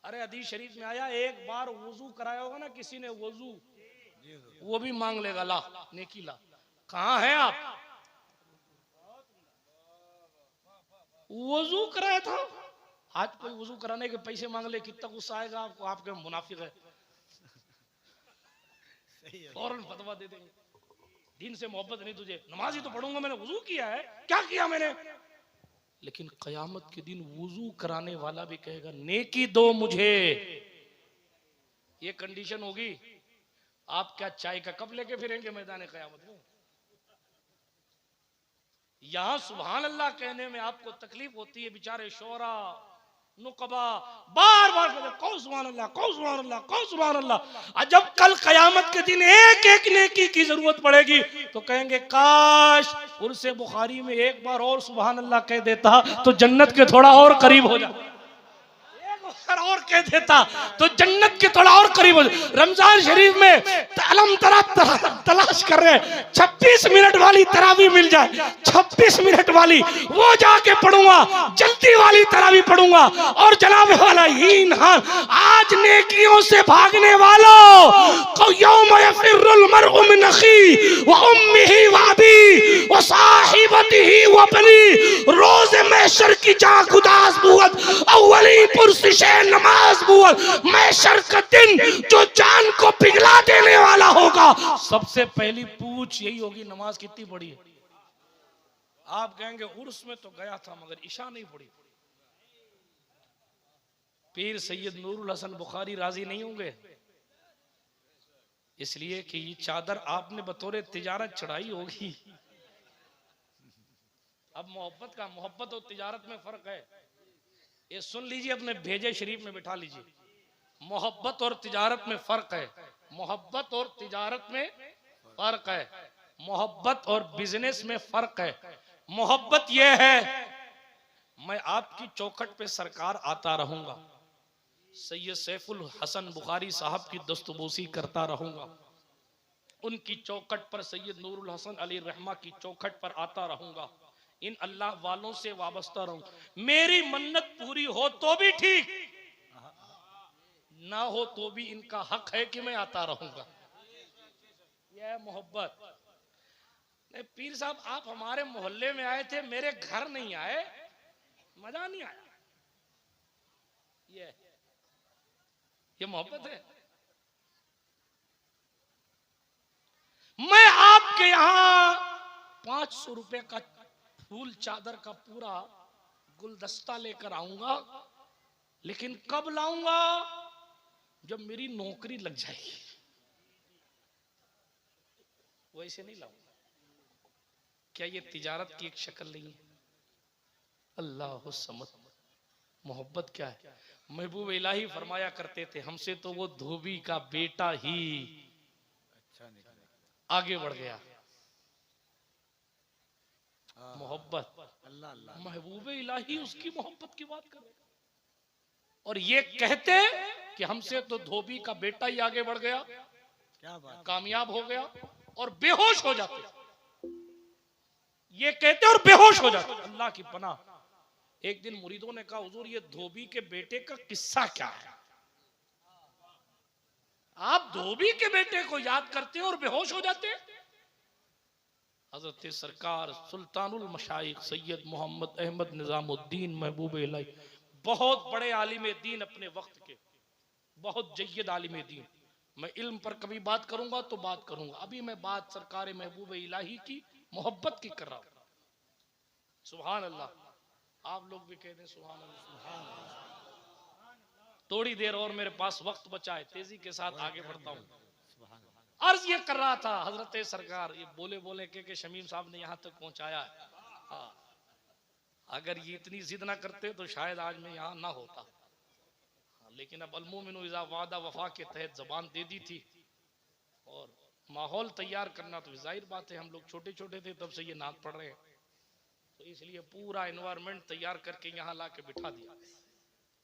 अरे हदीस शरीफ में आया एक बार वजू कराया होगा ना किसी ने वजू, वो भी मांग लेगा ला नेकी ला। कहाँ है आप? वजू कराया था, आज कोई वजू कराने के पैसे मांग ले, कितना गुस्सा आएगा आपको? आपके मुनाफिक है, फौरन फतवा दे देंगे। दिन से मोहब्बत नहीं तुझे, नमाज ही तो पढ़ूंगा, मैंने वजू किया है, क्या किया मैंने? लेकिन कयामत के दिन वजू कराने वाला भी कहेगा नेकी दो मुझे। ये कंडीशन होगी, आप क्या चाय का कप लेके फिरेंगे मैदान कयामत में? यहां सुभान अल्लाह कहने में आपको तकलीफ होती है, बेचारे शोरा नुकबा बार बार कहते कौ सुभान अल्लाह, कौ सुभान अल्लाह, कौ सुभान अल्लाह। जब कल कयामत के दिन एक एक नेकी की जरूरत पड़ेगी तो कहेंगे काश उर्से बुखारी में एक बार और सुभान अल्लाह कह देता तो जन्नत के थोड़ा और करीब हो जाता, और कह देता तो जन्नत के थोड़ा और करीब हो जाता। रमजान शरीफ में अलम तलाश कर रहे 26 मिनट वाली तरावी मिल जाए, 26 मिनट वाली वो जाके पढ़ूंगा, जल्दी वाली तरावी पढ़ूंगा। और जनाब वाला हीन हाल, आज नेकियों से भागने वालों को यौम यफिरुल मरउ मिन अखी व उम्मिही व अबी व साहिबतिही व बनी, रोज़ महशर की जाग उदास बुअत अव्वली पुरसिश नमाज बुअत, महशर का दिन जो जान को पिघला देने वाला होगा, सबसे पहली पूछ यही होगी नमाज कितनी पढ़ी है? आप कहेंगे उर्स में तो गया था मगर इशा नहीं पढ़ी। पीर सैयद नूरुल हसन बुखारी राजी नहीं होंगे, इसलिए कि ये चादर आपने बतौर तिजारत चढ़ाई होगी। अब मोहब्बत और तिजारत में फर्क है, ये सुन लीजिए, अपने भेजे शरीफ में बिठा लीजिए। मोहब्बत और तिजारत में फर्क है, मोहब्बत और तिजारत में फर्क है, मोहब्बत और बिजनेस में फर्क है। मोहब्बत यह है, मैं आपकी चौखट पे सरकार आता रहूंगा, सैयद सैफुल हसन बुखारी साहब की दस्तबोसी करता रहूंगा, उनकी चौखट पर सैयद नूरुल हसन अली रहमा की चौखट पर आता रहूंगा, इन अल्लाह वालों से वाबस्ता रहूंगा। मेरी मन्नत पूरी हो तो भी ठीक, ना हो तो भी इनका हक है कि मैं आता रहूंगा। यह मोहब्बत। पीर साहब आप हमारे मोहल्ले में आए थे, मेरे घर नहीं आए, मजा नहीं आया। ये मोहब्बत है। मैं आपके यहां 500 रुपए का फूल चादर का पूरा गुलदस्ता लेकर आऊंगा, लेकिन कब लाऊंगा? जब मेरी नौकरी लग जाएगी, वैसे नहीं लाऊंगा। क्या ये तिजारत की एक शक्ल नहीं है? अल्लाह समद। मोहब्बत क्या है? महबूब इलाही फरमाया करते थे, हमसे तो वो धोबी का बेटा ही आगे बढ़ गया। मोहब्बत। महबूब इलाही उसकी मोहब्बत की बात कर रहे, और ये कहते कि हमसे तो धोबी का बेटा ही आगे बढ़ गया, क्या बात, कामयाब हो गया, और बेहोश हो जाते। ये कहते और बेहोश हो जाते। अल्लाह की पनाह। एक दिन मुरीदों ने कहा, हुजूर ये धोबी के बेटे का किस्सा क्या है? आप धोबी के बेटे को याद करते हैं और बेहोश हो जाते हैं। हजरत सरकार सुल्तानुल मशाइख सैयद मोहम्मद अहमद निजामुद्दीन महबूब इलाही, बहुत बड़े आलिम दीन अपने वक्त के, बहुत जय्यद आलिम दीन। मैं इल्म पर कभी बात करूंगा तो बात करूंगा, अभी मैं बात सरकार महबूब इलाही की मोहब्बत की कर रहा हूं। सुभान अल्लाह। आप लोग भी कह दें सुभान अल्लाह। थोड़ी देर और मेरे पास वक्त बचा है, तेजी के साथ आगे बढ़ता हूं। अर्ज ये कर रहा था, हजरत सरकार ये बोले बोले के शमीम साहब ने यहां तक पहुंचाया है। अगर ये इतनी जिद ना करते तो शायद आज मैं यहां ना होता, लेकिन अब अल-मोमिनु इज़ा वादा वफा के तहत जबान दे दी थी, और माहौल तैयार करना तो जाहिर बात है, हम लोग छोटे छोटे थे तब से ये नात पढ़ रहे हैं, तो इसलिए पूरा एनवायरनमेंट तैयार करके यहाँ ला के बिठा दिया।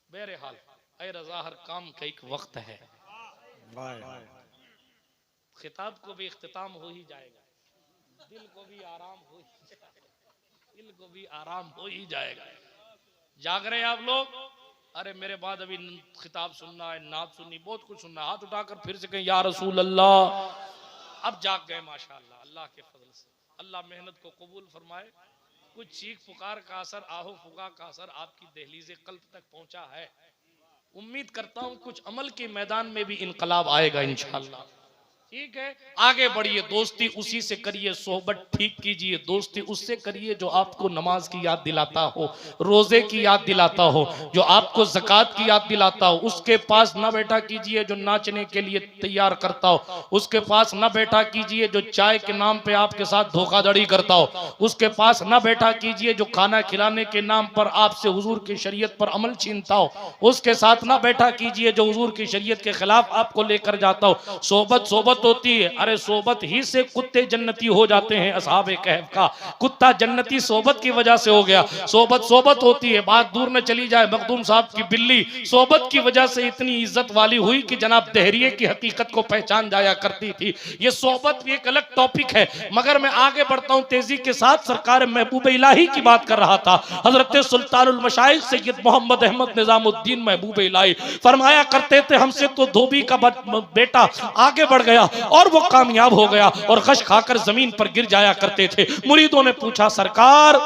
बहरहाल ऐ रज़ा हर काम का एक वक्त है। खिताब को भी इख्तिताम हो ही जाएगा, दिल को भी आराम हो ही जाएगा, दिल को भी आराम हो ही जाएगा। जाग रहे हैं आप लोग? अरे मेरे बाद अभी खिताब सुनना है, नात सुननी, बहुत कुछ सुनना है। हाथ उठाकर फिर से कहें या रसूल अल्लाह। अब जाग गए माशाअल्लाह, अल्लाह के फजल से। अल्लाह मेहनत को कबूल फरमाए। कुछ चीख पुकार का असर, आहो फुगा का असर आपकी दहलीज़े कल्ब तक पहुंचा है। उम्मीद करता हूं कुछ अमल के मैदान में भी इनकलाब आएगा इंशाअल्लाह। ठीक है, आगे बढ़िए, दोस्ती उसी से करिए, सोहबत ठीक कीजिए, दोस्ती उससे करिए जो आपको नमाज की याद दिलाता हो, रोजे की याद दिलाता हो, जो आपको ज़कात की याद दिलाता हो। उसके पास ना बैठा कीजिए जो नाचने के लिए तैयार करता हो, उसके पास ना बैठा कीजिए जो चाय के नाम पे आपके साथ धोखाधड़ी करता हो, उसके पास ना बैठा कीजिए जो खाना खिलाने के नाम पर आपसे हुजूर की शरीयत पर अमल छीनता हो, उसके साथ ना बैठा कीजिए जो हुजूर की शरीयत के खिलाफ आपको लेकर जाता हो। सोबत सोबत होती है, अरे सोबत ही से कुत्ते जन्नती हो जाते हैं। असहाबे कहफ का कुत्ता जन्नती सोबत की वजह से हो गया। सोबत सोबत होती है, बात दूर न चली जाए, मखदूम साहब की बिल्ली सोबत की वजह से इतनी इज्जत वाली हुई कि जनाब दहरिये की हकीकत को पहचान जाया करती थी। ये सोबत एक अलग टॉपिक है, मगर मैं आगे बढ़ता हूं तेजी के साथ। सरकार महबूब इलाही की बात कर रहा था, हजरत सुल्तानुल मशाइख सैयद मोहम्मद अहमद निजामुद्दीन महबूब इलाही फरमाया करते थे, हमसे तो धोबी का बेटा आगे बढ़ गया और वो कामयाब हो गया, और गश खाकर जमीन पर गिर जाया करते थे। मुरीदों ने पूछा सरकार,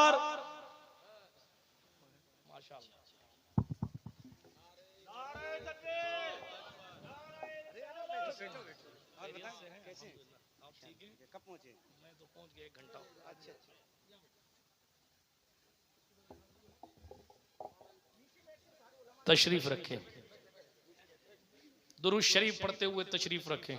तशरीफ रखें, दुरूद शरीफ पढ़ते हुए तशरीफ रखें।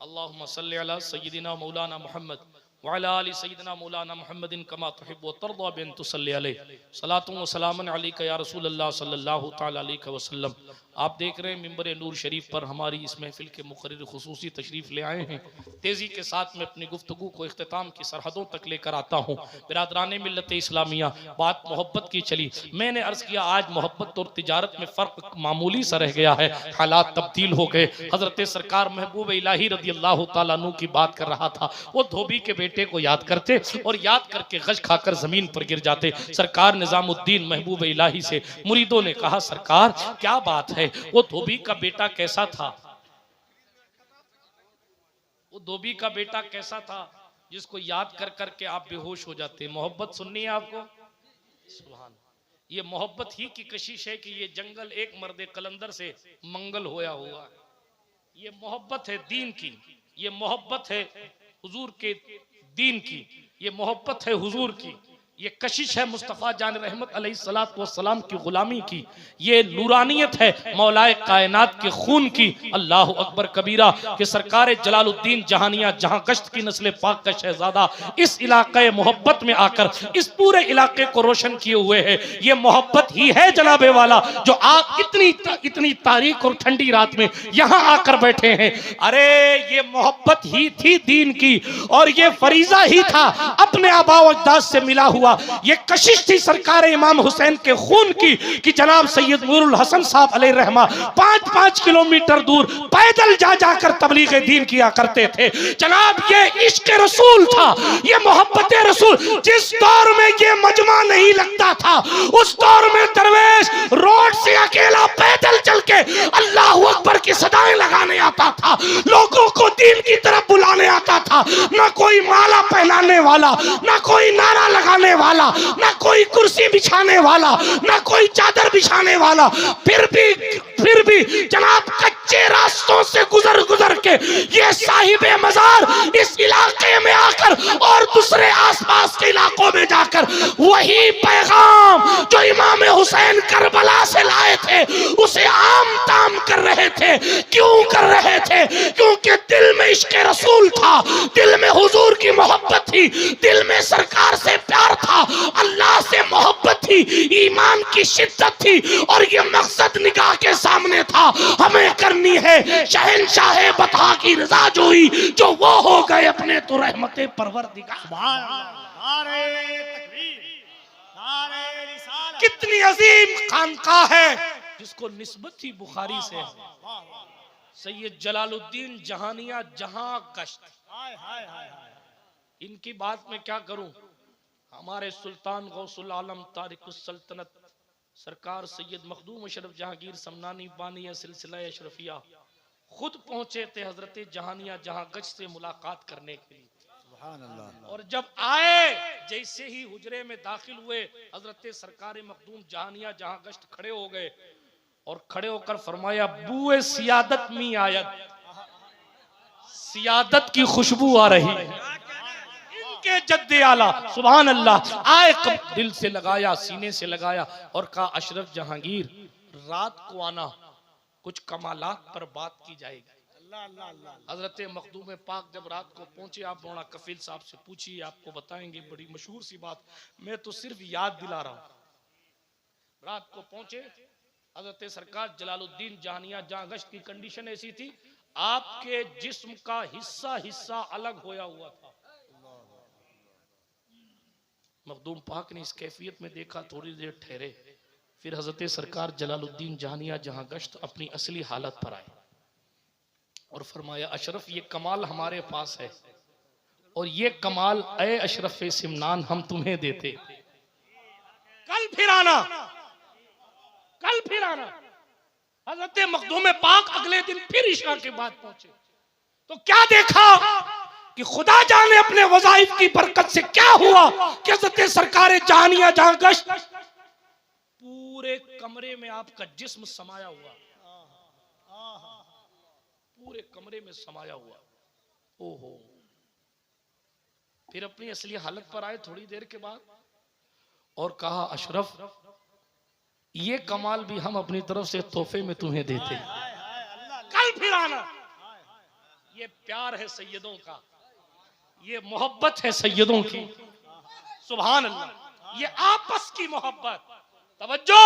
अल्लाहुम्मा सल्ली अला सय्यिदिना मौलाना मुहम्मद वअला आलि सय्यिदिना मौलाना मुहम्मदिन कमा तुहिब्बु व तर्दा बिन तुसल्ली अलैहि सलातु व सलामन अलैका या रसूलल्लाह सल्लल्लाहु तआला अलैहि वसल्लम। आप देख रहे हैं मिंबर नूर शरीफ पर हमारी इस महफिल के मुकर्रिर खुसूसी तशरीफ ले आए हैं। तेजी के साथ मैं अपनी गुफ्तगू को इख्तिताम की सरहदों तक लेकर आता हूँ। बिरादराने मिल्लत इस्लामिया, बात मोहब्बत की चली। मैंने अर्ज किया आज मोहब्बत और तिजारत में फ़र्क मामूली सा रह गया है, हालात तब्दील हो गए। हजरत सरकार महबूब इलाही रज़ी अल्लाह तआला अन्हु की बात कर रहा था। वो धोबी के बेटे को याद करते और याद करके गश खाकर जमीन पर गिर जाते। सरकार निजामुद्दीन महबूब इलाही से मुरीदों ने कहा, सरकार क्या बात है, वो धोबी का बेटा कैसा था? वो धोबी का बेटा कैसा था जिसको याद कर करके आप बेहोश हो जाते? मोहब्बत सुननी है आपको? सुभान। ये मोहब्बत ही की कशिश है कि ये जंगल एक मर्दे कलंदर से मंगल होया हुआ है। ये मोहब्बत है दीन की, ये मोहब्बत है हुजूर के दीन की, ये मोहब्बत है हुजूर की, ये कशिश है मुस्तफ़ा जान रहमत अलैहिस्सलातु वस्सलाम की गुलामी की, ये नूरानियत है मौलाए कायनात के खून की। अल्लाह अकबर कबीरा के सरकार जलालुद्दीन जहानिया जहां गश्त की नस्ल पाक का शहजादा इस इलाके मोहब्बत में आकर इस पूरे इलाके को रोशन किए हुए है। ये मोहब्बत ही है जनाबे वाला जो आप इतनी तारीख और ठंडी रात में यहाँ आकर बैठे हैं। अरे ये मोहब्बत ही थी दीन की और ये फरीजा ही था अपने आबा व अजदाद से मिला हुआ। ये कशिश थी सरकार इमाम हुसैन के खून की कि जनाब सैयद नूरुल हसन साहब अलैहि रहमा 5-5 किलोमीटर दूर पैदल जा जाकर तबलीग दीन किया करते थे। जनाब ये इश्क रसूल था, ये मोहब्बत रसूल। जिस दौर में ये मजमा नहीं लगता था उस दौर में दरवेश रोड से अकेला पैदल चल के अल्लाह अकबर की सदाएं लगाने आता था, लोगों को दीन की तरफ बुलाने आता था। ना कोई माला पहनाने वाला, ना कोई नारा लगाने वाला, ना कोई कुर्सी बिछाने वाला, ना कोई चादर बिछाने वाला, फिर भी जनाब कच्चे रास्तों से गुजर गुजर के ये साहिबे मजार इस इलाके में आकर और दूसरे आसपास के इलाकों में जाकर वही पैगाम जो इमाम हुसैन करबला से लाए थे उसे आम ताम कर रहे थे। क्यों कर रहे थे? क्योंकि दिल में इश्क रसूल था, दिल में हुजूर की मोहब्बत थी, दिल में सरकार से प्यार था, अल्लाह से मोहब्बत थी, ईमान की शिद्दत थी और ये मकसद निगाह के सामने था। हमें करनी है शहंशाह बता की रजा जोई, जो वो हो गए अपने तो रहमते परवरदिगार। कितनी अजीम खानकाह है जिसको निस्बत थी बुखारी से सैयद जलालुद्दीन जहानिया जहां गश्त। इनकी बात में क्या करूं? हमारे सुल्तान गौसुल आलम तारिकुस सल्तनत सरकार सैयद मखदूम अशरफ जहांगीर समनानी बानी सिलसिला अशरफिया खुद पहुंचे थे हजरत जहानिया जहां गश्त से मुलाकात करने के लिए। और जब आए जैसे ही हुजरे में दाखिल हुए हजरत सरकार मखदूम जहानिया जहां गश्त खड़े हो गए और खड़े होकर फरमाया, बुए सियादत में आयत, सियादत की खुशबू आ रही है। इनके जद्दे आला सुभान अल्लाह आए, दिल से लगाया, सीने से लगाया और कहा, अशरफ जहांगीर रात को आना, कुछ कमालात पर बात की जाएगी। हजरत मखदूम पाक जब रात को पहुंचे, आप मौलाना कफील साहब से पूछिए, आपको बताएंगे। बड़ी मशहूर सी बात, मैं तो सिर्फ याद दिला रहा हूं। रात को पहुंचे हजरत सरकार जलालुद्दीन जहानिया जहां गश्त की कंडीशन ऐसी थी, आपके जिस्म का हिस्सा हिस्सा अलग होया हुआ था। मखदूम पाक ने इस कैफियत में देखा, थोड़ी देर ठहरे, फिर हजरत सरकार जलालुद्दीन जहानिया जहां गश्त अपनी असली हालत पर आए और फरमाया, अशरफ ये कमाल हमारे पास है और ये कमाल ए अशरफ सिमनान हम तुम्हें देते। कल फिर आना, कल फिर आना। हजरत मखदूम पाक अगले दिन फिर इशा के बाद पहुंचे तो क्या देखा कि खुदा जाने अपने वज़ाइफ की बरकत से क्या हुआ कि हजरत सरकार जहानिया जहां गश्त पूरे कमरे में आपका जिस्म समाया हुआ, पूरे कमरे में समाया हुआ। ओहो, फिर अपनी असली हालत पर आए थोड़ी देर के बाद और कहा, अशरफ ये कमाल भी हम अपनी तरफ से तोहफे में तुम्हें देते हैं, कल फिर आना। ये प्यार है सैयदों का, ये मोहब्बत है सैयदों की, सुभान अल्लाह। ये आपस की मोहब्बत। तवज्जो,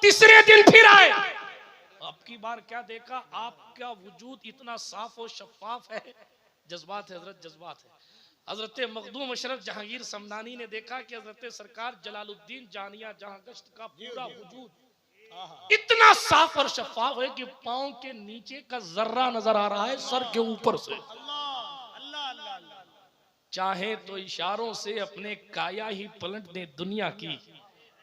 तीसरे दिन फिर आए। अब की बार क्या देखा, आपका वजूद इतना साफ और शफाफ है। जज्बात है हजरत, जज्बात है। हजरत मखदूम अशरफ जहांगीर समनानी ने देखा कि हजरत सरकार जलालुद्दीन जानिया जहां गश्त का पूरा वजूद इतना साफ और शफाफ है कि पांव के नीचे का जर्रा नजर आ रहा है सर के ऊपर से। चाहे तो इशारों से अपने काया ही पलट दे दुनिया की।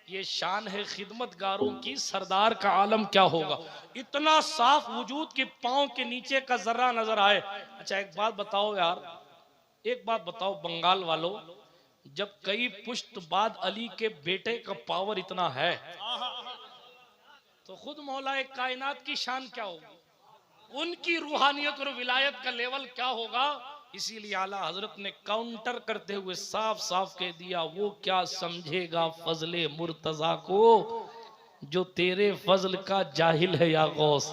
ये शान है खिदमतगारों की, सरदार का आलम क्या होगा। इतना साफ वजूद कि पांव के नीचे का जर्रा नजर आए। अच्छा एक बात बताओ यार, एक बात बताओ बंगाल वालों, जब कई पुश्त बाद अली के बेटे का पावर इतना है तो खुद मौला एक कायनात की शान क्या होगी, उनकी रूहानियत और विलायत का लेवल क्या होगा। इसीलिए आला हजरत ने काउंटर करते हुए साफ साफ कह दिया, वो क्या समझेगा फजले मुर्तजा को जो तेरे फजल का जाहिल है या गौस।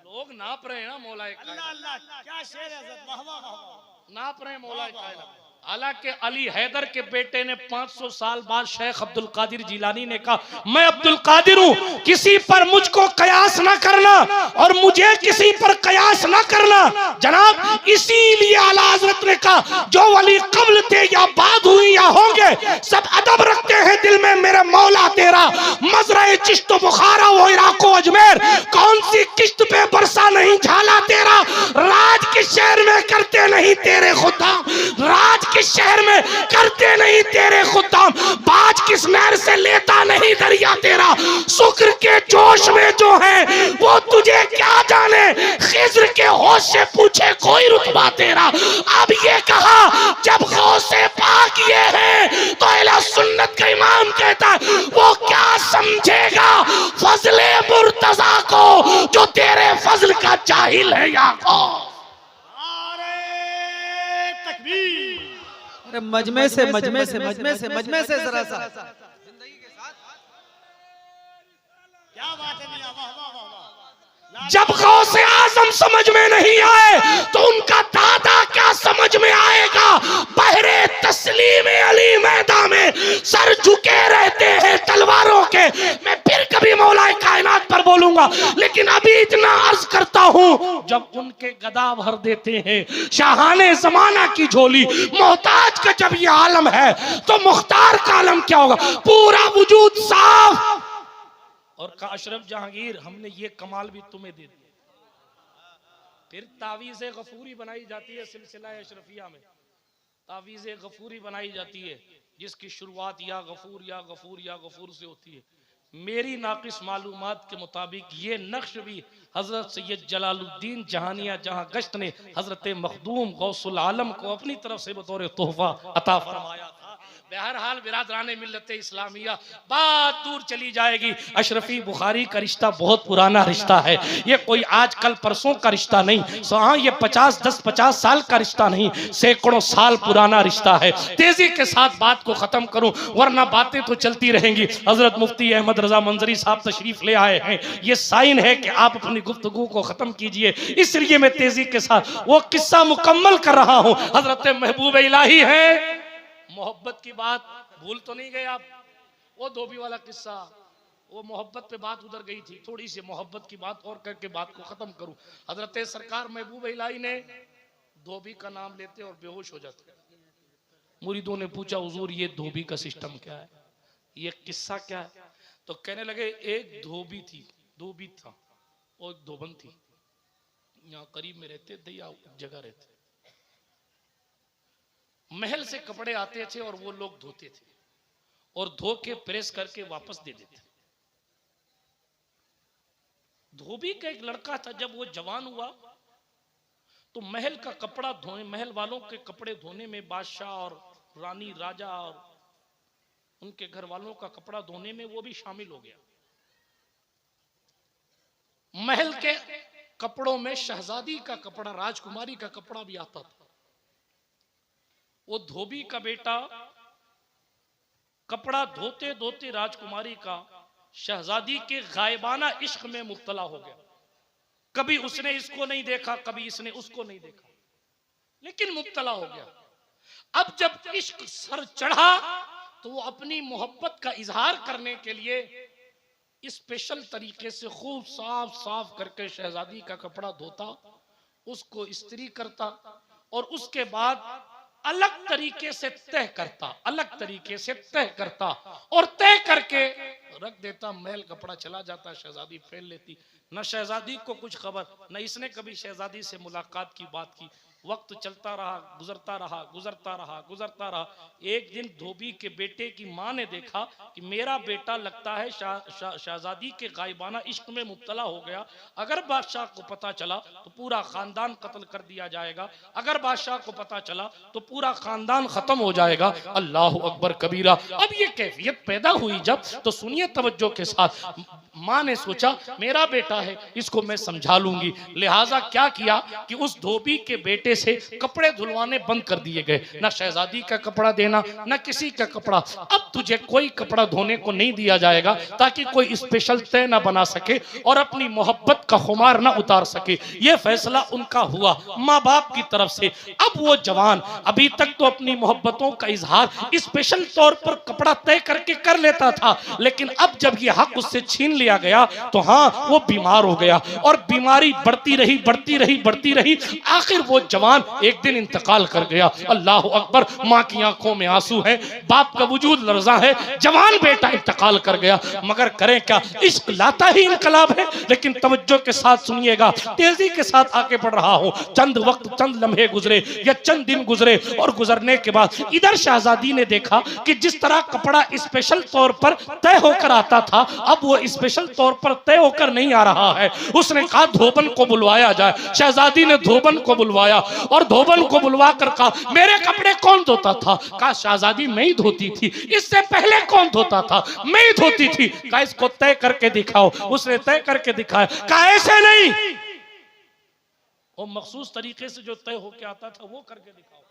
लोग नाप रहे हैं ना मौला क्या शेर है हज़रत, वाह वाह वाह। नाप रहे हैं मौला कायनात। हालांकि अली हैदर के बेटे ने 500 साल बाद शेख अब्दुल कादिर जिलानी ने कहा, मैं अब्दुल कादिर हूं, किसी पर मुझको कयास ना करना और मुझे किसी पर कयास ना करना जनाब। इसीलिए आला हजरत ने कहा, जो वली कब्ल थे या बाद हुई या होंगे, सब अदब रखते हैं दिल में मेरे मौला तेरा। मजरा चिश्त बुखारा वो इराको अजमेर, कौन सी किश्त पे बरसा नहीं झाला तेरा। राज के शहर में करते नहीं तेरे खुदाम, राज किस शहर में करते नहीं तेरे खुदाम। बाज किस नहर से लेता नहीं दरिया तेरा। शुक्र के जोश में जो है वो तुझे क्या जाने, खिज्र के होश से पूछे कोई रुतबा तेरा। अब ये कहा जब गौसे पाक ये है तो अहले सुन्नत का इमाम कहता है, वो क्या समझेगा फजले मुर्तजा को जो तेरे फजल का जाहिल है या गौस। मजमे से जरा सा जिंदगी के साथ क्या बात है मियां, वाह वाह वाह। जब गौसे आजम समझ में नहीं आए तो उनका दादा क्या समझ में आएगा। बहरे तस्लीम अली मैदान में सर झुके रहते हैं तलवारों के। मैं फिर कभी मौला कायनात पर बोलूंगा, लेकिन अभी इतना अर्ज करता हूं, जब उनके गदा भर देते हैं शाहाने जमाना की झोली, मोहताज का जब ये आलम है तो मुख्तार का आलम क्या होगा। पूरा वजूद साफ। और का अशरफ जहांगीर, हमने ये कमाल भी तुम्हें दे दिया। फिर तावीज़े गफूरी बनाई जाती है सिलसिला अशरफिया में, तावीज़े गफूरी बनाई जाती है जिसकी शुरुआत या गफूर या गफूर या गफूर से होती है। मेरी नाकिस मालूमात के मुताबिक ये नक्श भी हजरत सैयद जलालुद्दीन जहानिया जहां गश्त ने हजरत मखदूम गौसुल आलम को अपनी तरफ से बतौर तोहफा अता फरमाया था। बहरहाल बिरादरान मिल्लत इस्लामिया, बात दूर चली जाएगी। अशरफी बुखारी का रिश्ता बहुत पुराना रिश्ता है, ये कोई आज कल परसों का रिश्ता नहीं। हाँ, ये 50 साल का रिश्ता नहीं, सैकड़ों साल पुराना रिश्ता है। तेजी के साथ बात को खत्म करूं वरना बातें तो चलती रहेंगी। हजरत मुफ्ती अहमद रजा मंजरी साहब तशरीफ ले आए हैं, ये साइन है कि आप अपनी गुफ्तगू को खत्म कीजिए, इसलिए मैं तेजी के साथ वो किस्सा मुकम्मल कर रहा हूं। हजरत महबूब इलाही है, मोहब्बत की बात भूल तो नहीं गए आप। वो धोबी वाला किस्सा, वो मोहब्बत पे बात उधर गई थी, थोड़ी सी मोहब्बत की बात और करके बात को खत्म करूं। हजरत सरकार महबूब इलाही ने धोबी का नाम लेते और बेहोश हो जाते। मुरीदों ने पूछा, हुजूर ये धोबी का सिस्टम क्या है, ये किस्सा क्या है। तो कहने लगे, एक धोबी थी, धोबी था और एक धोबन थी, यहाँ करीब में रहते थे या जगह रहते। महल से कपड़े आते थे और वो लोग धोते थे और धो के प्रेस करके वापस दे देते। धोबी का एक लड़का था, जब वो जवान हुआ तो महल का कपड़ा धोने, महल वालों के कपड़े धोने में, बादशाह और रानी राजा और उनके घर वालों का कपड़ा धोने में वो भी शामिल हो गया। महल के कपड़ों में शहजादी का कपड़ा, राजकुमारी का कपड़ा भी आता था। वो धोबी का बेटा कपड़ा धोते धोते राजकुमारी का शहजादी के गायबाना इश्क में मुब्तला हो गया। कभी उसने इसको नहीं देखा, कभी इसने उसको नहीं देखा। लेकिन मुब्तला हो गया। अब जब इश्क सर चढ़ा तो वो अपनी मोहब्बत का इजहार करने के लिए स्पेशल तरीके से खूब साफ साफ करके शहजादी का कपड़ा धोता, उसको इस्त्री करता और उसके बाद अलग तरीके से तय करता, अलग तरीके से तय करता और तय करके रख देता। मैल कपड़ा चला जाता, शहजादी पहन लेती। न शहजादी को कुछ खबर, न इसने कभी शहजादी से मुलाकात की बात की। वक्त चलता रहा, गुजरता रहा, गुजरता रहा, गुजरता रहा। एक दिन धोबी के बेटे की माँ ने देखा कि मेरा बेटा लगता है शहजादी के गायबाना इश्क में मुब्तला हो गया। अगर बादशाह को पता चला तो पूरा खानदान कत्ल कर दिया जाएगा, अगर बादशाह को पता चला तो पूरा खानदान खत्म हो जाएगा। अल्लाह अकबर कबीरा। अब ये कैफियत पैदा हुई जब, तो सुनिए तवज्जो के साथ। माँ ने सोचा मेरा बेटा है, इसको मैं समझा लूंगी। लिहाजा क्या किया कि उस धोबी के बेटे से कपड़े धुलवाने बंद कर दिए गए। ना शहजादी का कपड़ा देना, ना किसी का कपड़ा। अब तुझे कोई कपड़ा धोने को नहीं दिया जाएगा ताकि कोई स्पेशल तय ना बना सके और अपनी मोहब्बत का खुमार ना उतार सके। यह फैसला उनका हुआ माँ बाप की तरफ से। अब वो जवान अभी तक तो अपनी मोहब्बतों का इजहार स्पेशल तौर पर कपड़ा तय करके कर लेता था, लेकिन अब जब ये हक उससे छीन लिया गया तो हाँ, वो बीमार हो गया और बीमारी बढ़ती रही, बढ़ती रही, बढ़ती रही। आखिर वो जवान एक दिन इंतकाल कर गया। अल्लाह अकबर। माँ की आंखों में आंसू है, बाप का वजूद लर्जा है। जवान बेटा इंतकाल कर गया, मगर करें क्या, इश्क लाता ही इनकलाब है। लेकिन तवज्जो के साथ सुनिएगा, तेजी के साथ आगे बढ़ रहा हूं। चंद वक्त, चंद लम्हे गुजरे या चंद दिन गुजरे और गुजरने के बाद इधर शहजादी ने देखा कि जिस तरह कपड़ा स्पेशल तौर पर तय होकर आता था, अब वो स्पेशल तौर पर तय होकर नहीं आ रहा है। उसने कहा धोबन को बुलवाया जाए। शहजादी ने धोबन को बुलवाया और धोबन को बुलवा कर कहा मेरे कपड़े कौन धोता था? कहा शहजादी मैं ही धोती थी। इससे पहले कौन धोता था? मैं ही धोती थी। कहा इसको तय करके दिखाओ। उसने तय करके दिखाया। कहा ऐसे नहीं, वो मखसूस तरीके से जो तय होके आता था वो करके दिखाओ।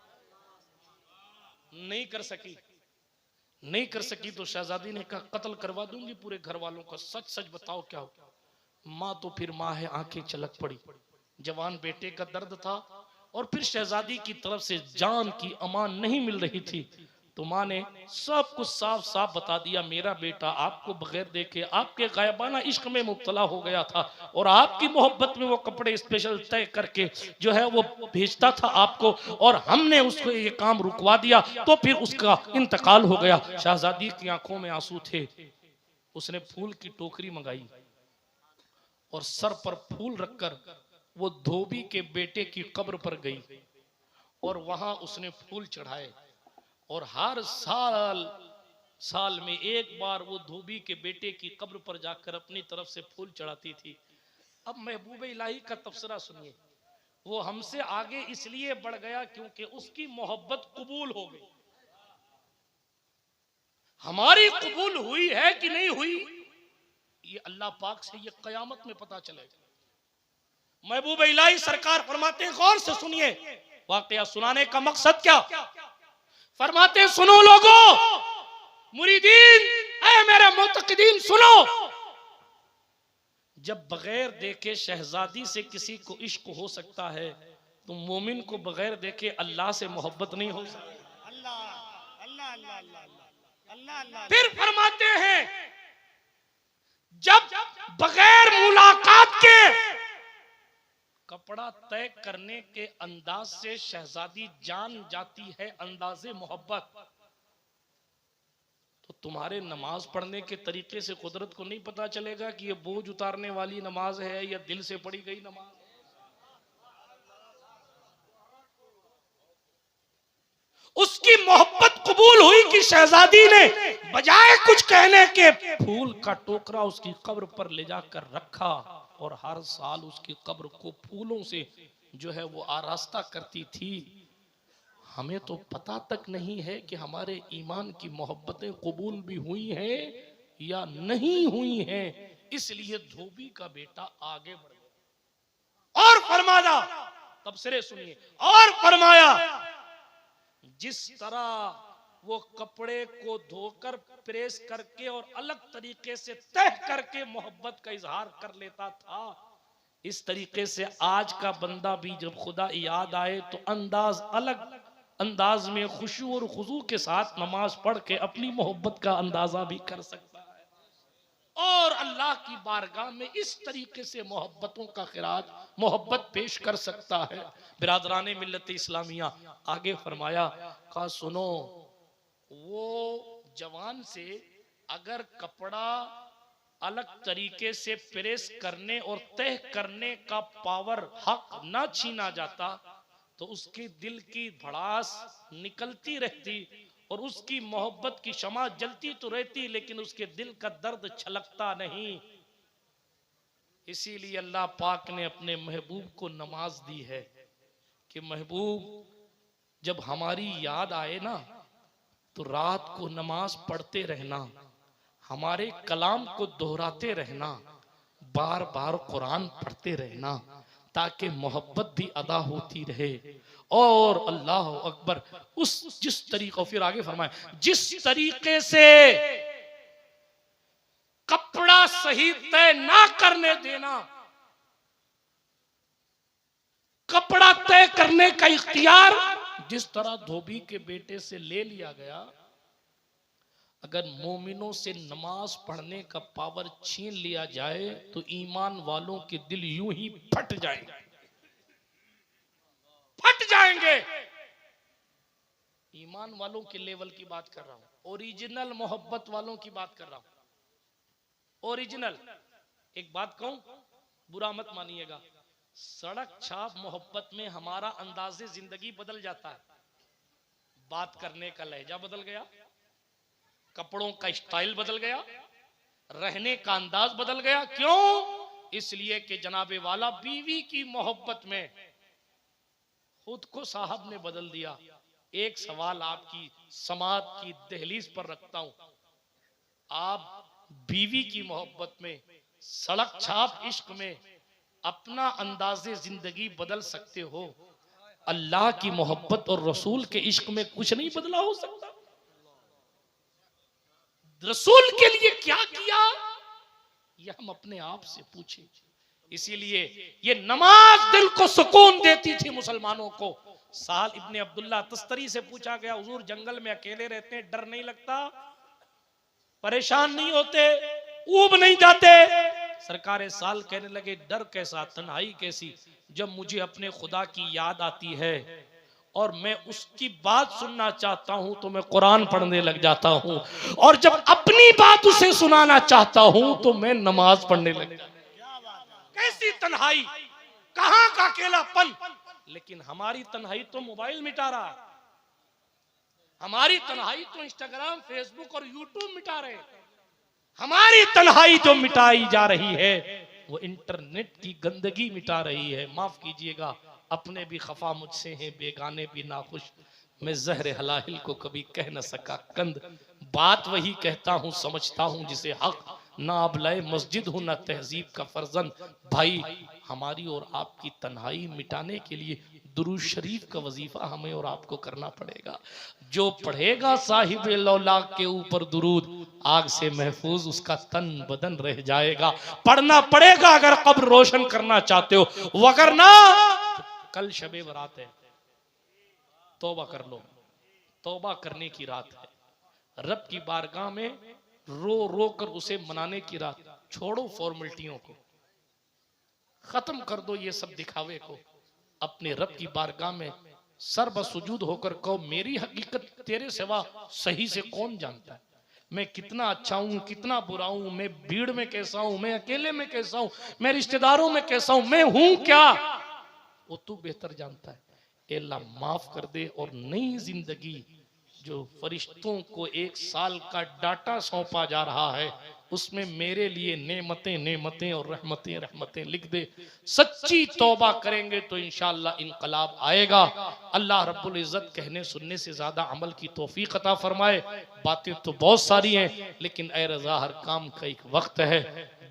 नहीं कर सकी, नहीं कर सकी तो शहजादी ने कहा कत्ल करवा दूंगी पूरे घर वालों का। सच सच बताओ क्या हो? माँ तो फिर माँ है, आंखें छलक पड़ी। जवान बेटे का दर्द था और फिर शहजादी की तरफ से जान की अमान नहीं मिल रही थी, तो माँ ने सब कुछ साफ साफ बता दिया। मेरा बेटा आपको बगैर देखे आपके गायबाना इश्क में मुब्तला हो गया था और आपकी मोहब्बत में वो कपड़े स्पेशल तय करके जो है वो भेजता था आपको, और हमने उसको ये काम रुकवा दिया तो फिर उसका इंतकाल हो गया। शहजादी की आंखों में आंसू थे। उसने फूल की टोकरी मंगाई और सर पर फूल रखकर वो धोबी के बेटे की कब्र पर गई और वहां उसने फूल चढ़ाए। और हर साल में एक बार वो धोबी के बेटे की कब्र पर जाकर अपनी तरफ से फूल चढ़ाती थी। अब महबूब इलाही का तबसरा सुनिए। वो हमसे आगे इसलिए बढ़ गया क्योंकि उसकी मोहब्बत कबूल हो गई। हमारी कबूल हुई है कि नहीं हुई, ये अल्लाह पाक से ये कयामत में पता चलेगा। महबूब इलाही सरकार फरमाते हैं, गौर से सुनिए, वाकया सुनाने का मकसद क्या? फरमाते हैं सुनो लोगों, मुरीदीन, ऐ मेरे मुतक़िदीन सुनो। जब बगैर देखे शहजादी से किसी को इश्क हो सकता है तो मोमिन को बगैर देखे अल्लाह से मोहब्बत नहीं हो सकती। अल्लाह अल्लाह अल्लाह अल्लाह अल्लाह। फिर फरमाते हैं जब बगैर मुलाकात के कपड़ा तय करने के अंदाज से शहजादी जान जाती है अंदाजे मोहब्बत, तो तुम्हारे नमाज पढ़ने के तरीके से कुदरत को नहीं पता चलेगा कि ये बोझ उतारने वाली नमाज है या दिल से पढ़ी गई नमाज। उसकी मोहब्बत कबूल हुई कि शहजादी ने बजाय कुछ कहने के फूल का टोकरा उसकी कब्र पर ले जाकर रखा और हर साल उसकी कब्र को फूलों से जो है वो आरास्ता करती थी। हमें तो पता तक नहीं है कि हमारे ईमान की मोहब्बतें कबूल भी हुई हैं या नहीं हुई हैं। इसलिए धोबी का बेटा आगे बढ़ गया और फरमाया, तबसरे सुनिए, और फरमाया जिस तरह वो कपड़े को धोकर प्रेस करके और अलग तरीके से तह करके मोहब्बत का इजहार कर लेता था, इस तरीके से आज का बंदा भी जब खुदा याद आए तो अंदाज अलग अंदाज में खुशू और खुजू के साथ नमाज पढ़ के अपनी मोहब्बत का अंदाजा भी कर सकता है और अल्लाह की बारगाह में इस तरीके से मोहब्बतों का खिराज मोहब्बत पेश कर सकता है। बिरादरान मिल्लत इस्लामिया आगे फरमाया कहा सुनो, वो जवान से अगर कपड़ा अलग तरीके से प्रेस करने और तह करने का पावर हक ना छीना जाता तो उसके दिल की भड़ास निकलती रहती और उसकी मोहब्बत की शमा जलती तो रहती, लेकिन उसके दिल का दर्द छलकता नहीं। इसीलिए अल्लाह पाक ने अपने महबूब को नमाज दी है कि महबूब जब हमारी याद आए ना तो रात को नमाज पढ़ते रहना, हमारे कलाम को दोहराते रहना, बार बार कुरान पढ़ते रहना, ताकि मोहब्बत भी अदा होती रहे। और अल्लाह अकबर, उस जिस तरीके, फिर आगे फरमाए, जिस तरीके से कपड़ा सही तय ना करने देना, कपड़ा तय करने का इख्तियार जिस तरह धोबी के बेटे से ले लिया गया, अगर मोमिनों से नमाज पढ़ने का पावर छीन लिया जाए तो ईमान वालों के दिल यूं ही फट जाएंगे, फट जाएंगे। ईमान वालों के लेवल की बात कर रहा हूं, ओरिजिनल मोहब्बत वालों की बात कर रहा हूं, ओरिजिनल। एक बात कहूं, बुरा मत मानिएगा, सड़क छाप मोहब्बत में हमारा अंदाजे जिंदगी बदल जाता है। बात करने का लहजा बदल गया, कपड़ों का स्टाइल बदल गया, रहने का अंदाज बदल गया। क्यों? इसलिए कि जनाबे वाला बीवी की मोहब्बत में खुद को साहब ने बदल दिया। एक सवाल आपकी समात की दहलीज पर रखता हूं, आप बीवी की मोहब्बत में, सड़क छाप इश्क में अपना अंदाजे जिंदगी बदल सकते हो, अल्लाह की मोहब्बत और रसूल के इश्क में कुछ नहीं बदला हो सकता। रसूल के लिए क्या किया ये हम अपने आप से पूछें। इसीलिए ये नमाज दिल को सुकून देती थी मुसलमानों को। साल इब्ने अब्दुल्ला तस्तरी से पूछा गया, हुजूर जंगल में अकेले रहते हैं, डर नहीं लगता, परेशान नहीं होते, ऊब नहीं जाते? सरकारे साल कहने लगे, डर कैसा, तन्हाई कैसी, जब मुझे अपने खुदा की याद आती है और मैं उसकी बात सुनना चाहता हूं तो मैं कुरान पढ़ने लग जाता हूं, और जब अपनी बात उसे सुनाना चाहता हूं तो मैं नमाज पढ़ने लग जाता हूं। कैसी तन्हाई, कहां का अकेलापन। लेकिन हमारी तन्हाई तो मोबाइल मिटा रहा है, हमारी तन्हाई तो इंस्टाग्राम, फेसबुक और यूट्यूब मिटा रहे हैं। हमारी तन्हाई जो मिटाई जा रही है वो इंटरनेट की गंदगी मिटा रही है। माफ कीजिएगा, अपने भी खफा मुझसे हैं, बेगाने भी नाखुश, मैं जहर हलाहिल को कभी कह न सका कंद। बात वही कहता हूँ, समझता हूँ जिसे हक, ना अबलाए मस्जिद हूँ ना तहजीब का फर्जंद। भाई, हमारी और आपकी तन्हाई मिटाने के लिए दुरूद शरीफ का वजीफा हमें और आपको करना पड़ेगा। जो पढ़ेगा साहिब लौलाक के ऊपर दुरूद, आग से महफूज उसका तन बदन रह जाएगा। पढ़ना पड़ेगा अगर कब्र रोशन करना चाहते हो, वगरना कल शबे बरात है, तौबा कर लो। तौबा करने की रात है, रब की बारगाह में रो रो कर उसे मनाने की रात। छोड़ो फॉर्मेलिटियों को, खत्म कर दो ये सब दिखावे को। अपने रब की बारगाह में सर बसुजूद होकर कहो, मेरी हकीकत तेरे सिवा सही से कौन जानता है, मैं कितना अच्छा हूं, कितना बुरा हूं, मैं भीड़ में कैसा हूं, मैं अकेले में कैसा हूं, मैं रिश्तेदारों में कैसा हूं, मैं हूं क्या, वो तू बेहतर जानता है। अल्लाह माफ कर दे। और नई जिंदगी जो फरिश्तों को 1 साल का डाटा सौंपा जा रहा है, उसमें मेरे लिए नेमतें नेमतें और रहमतें रहमतें लिख दे। सच्ची तौबा करेंगे तो इंशाअल्लाह इनकलाब आएगा। अल्लाह रब्बुल इज्जत कहने सुनने से ज्यादा अमल की तौफीक अता फरमाए। बातें तो बहुत सारी हैं, लेकिन ए रज़ा, हर काम का एक वक्त है।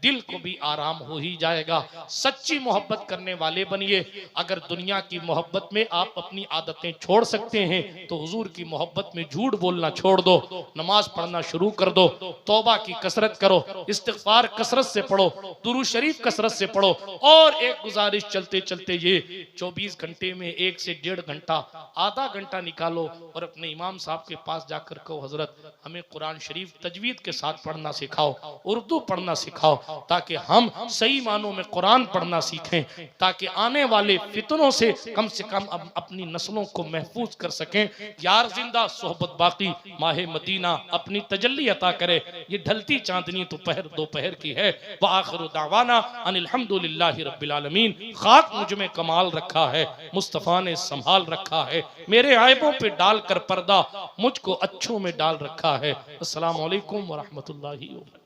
दिल को भी आराम हो ही जाएगा। सच्ची मोहब्बत करने वाले बनिए। अगर दुनिया की मोहब्बत में आप अपनी आदतें छोड़ सकते हैं तो हुजूर की मोहब्बत में झूठ बोलना छोड़ दो, नमाज पढ़ना शुरू कर दो, तौबा की कसरत करो, इस्तिगफार कसरत से पढ़ो, दुरूद शरीफ कसरत से पढ़ो। और एक गुजारिश चलते चलते ये 24 घंटे में 1 से 1.5 घंटा, आधा घंटा निकालो और अपने इमाम साहब के पास जाकर कहो, हजरत हमें कुरान शरीफ तजवीद के साथ पढ़ना सिखाओ, उर्दू पढ़ना सिखाओ, ताकि हम सही मानों में कुरान पढ़ना सीखें, ताकि आने वाले फितनों से कम अपनी नस्लों को महफूज कर सकें। यार जिंदा सोहबत बाकी, माहे मदीना अपनी तजल्ली अता करे। ये ढलती चांदनी तो दोपहर की है। व आखिरु दावाना अनिल हम्दुलिल्लाहि रब्बिल आलमीन। खाक मुझ में कमाल रखा है, मुस्तफ़ा ने संभाल रखा है, मेरे आयबों पे डालकर पर्दा मुझको अच्छों में डाल रखा है। अस्सलामु अलैकुम व रहमतुल्लाहि व बरकातहू।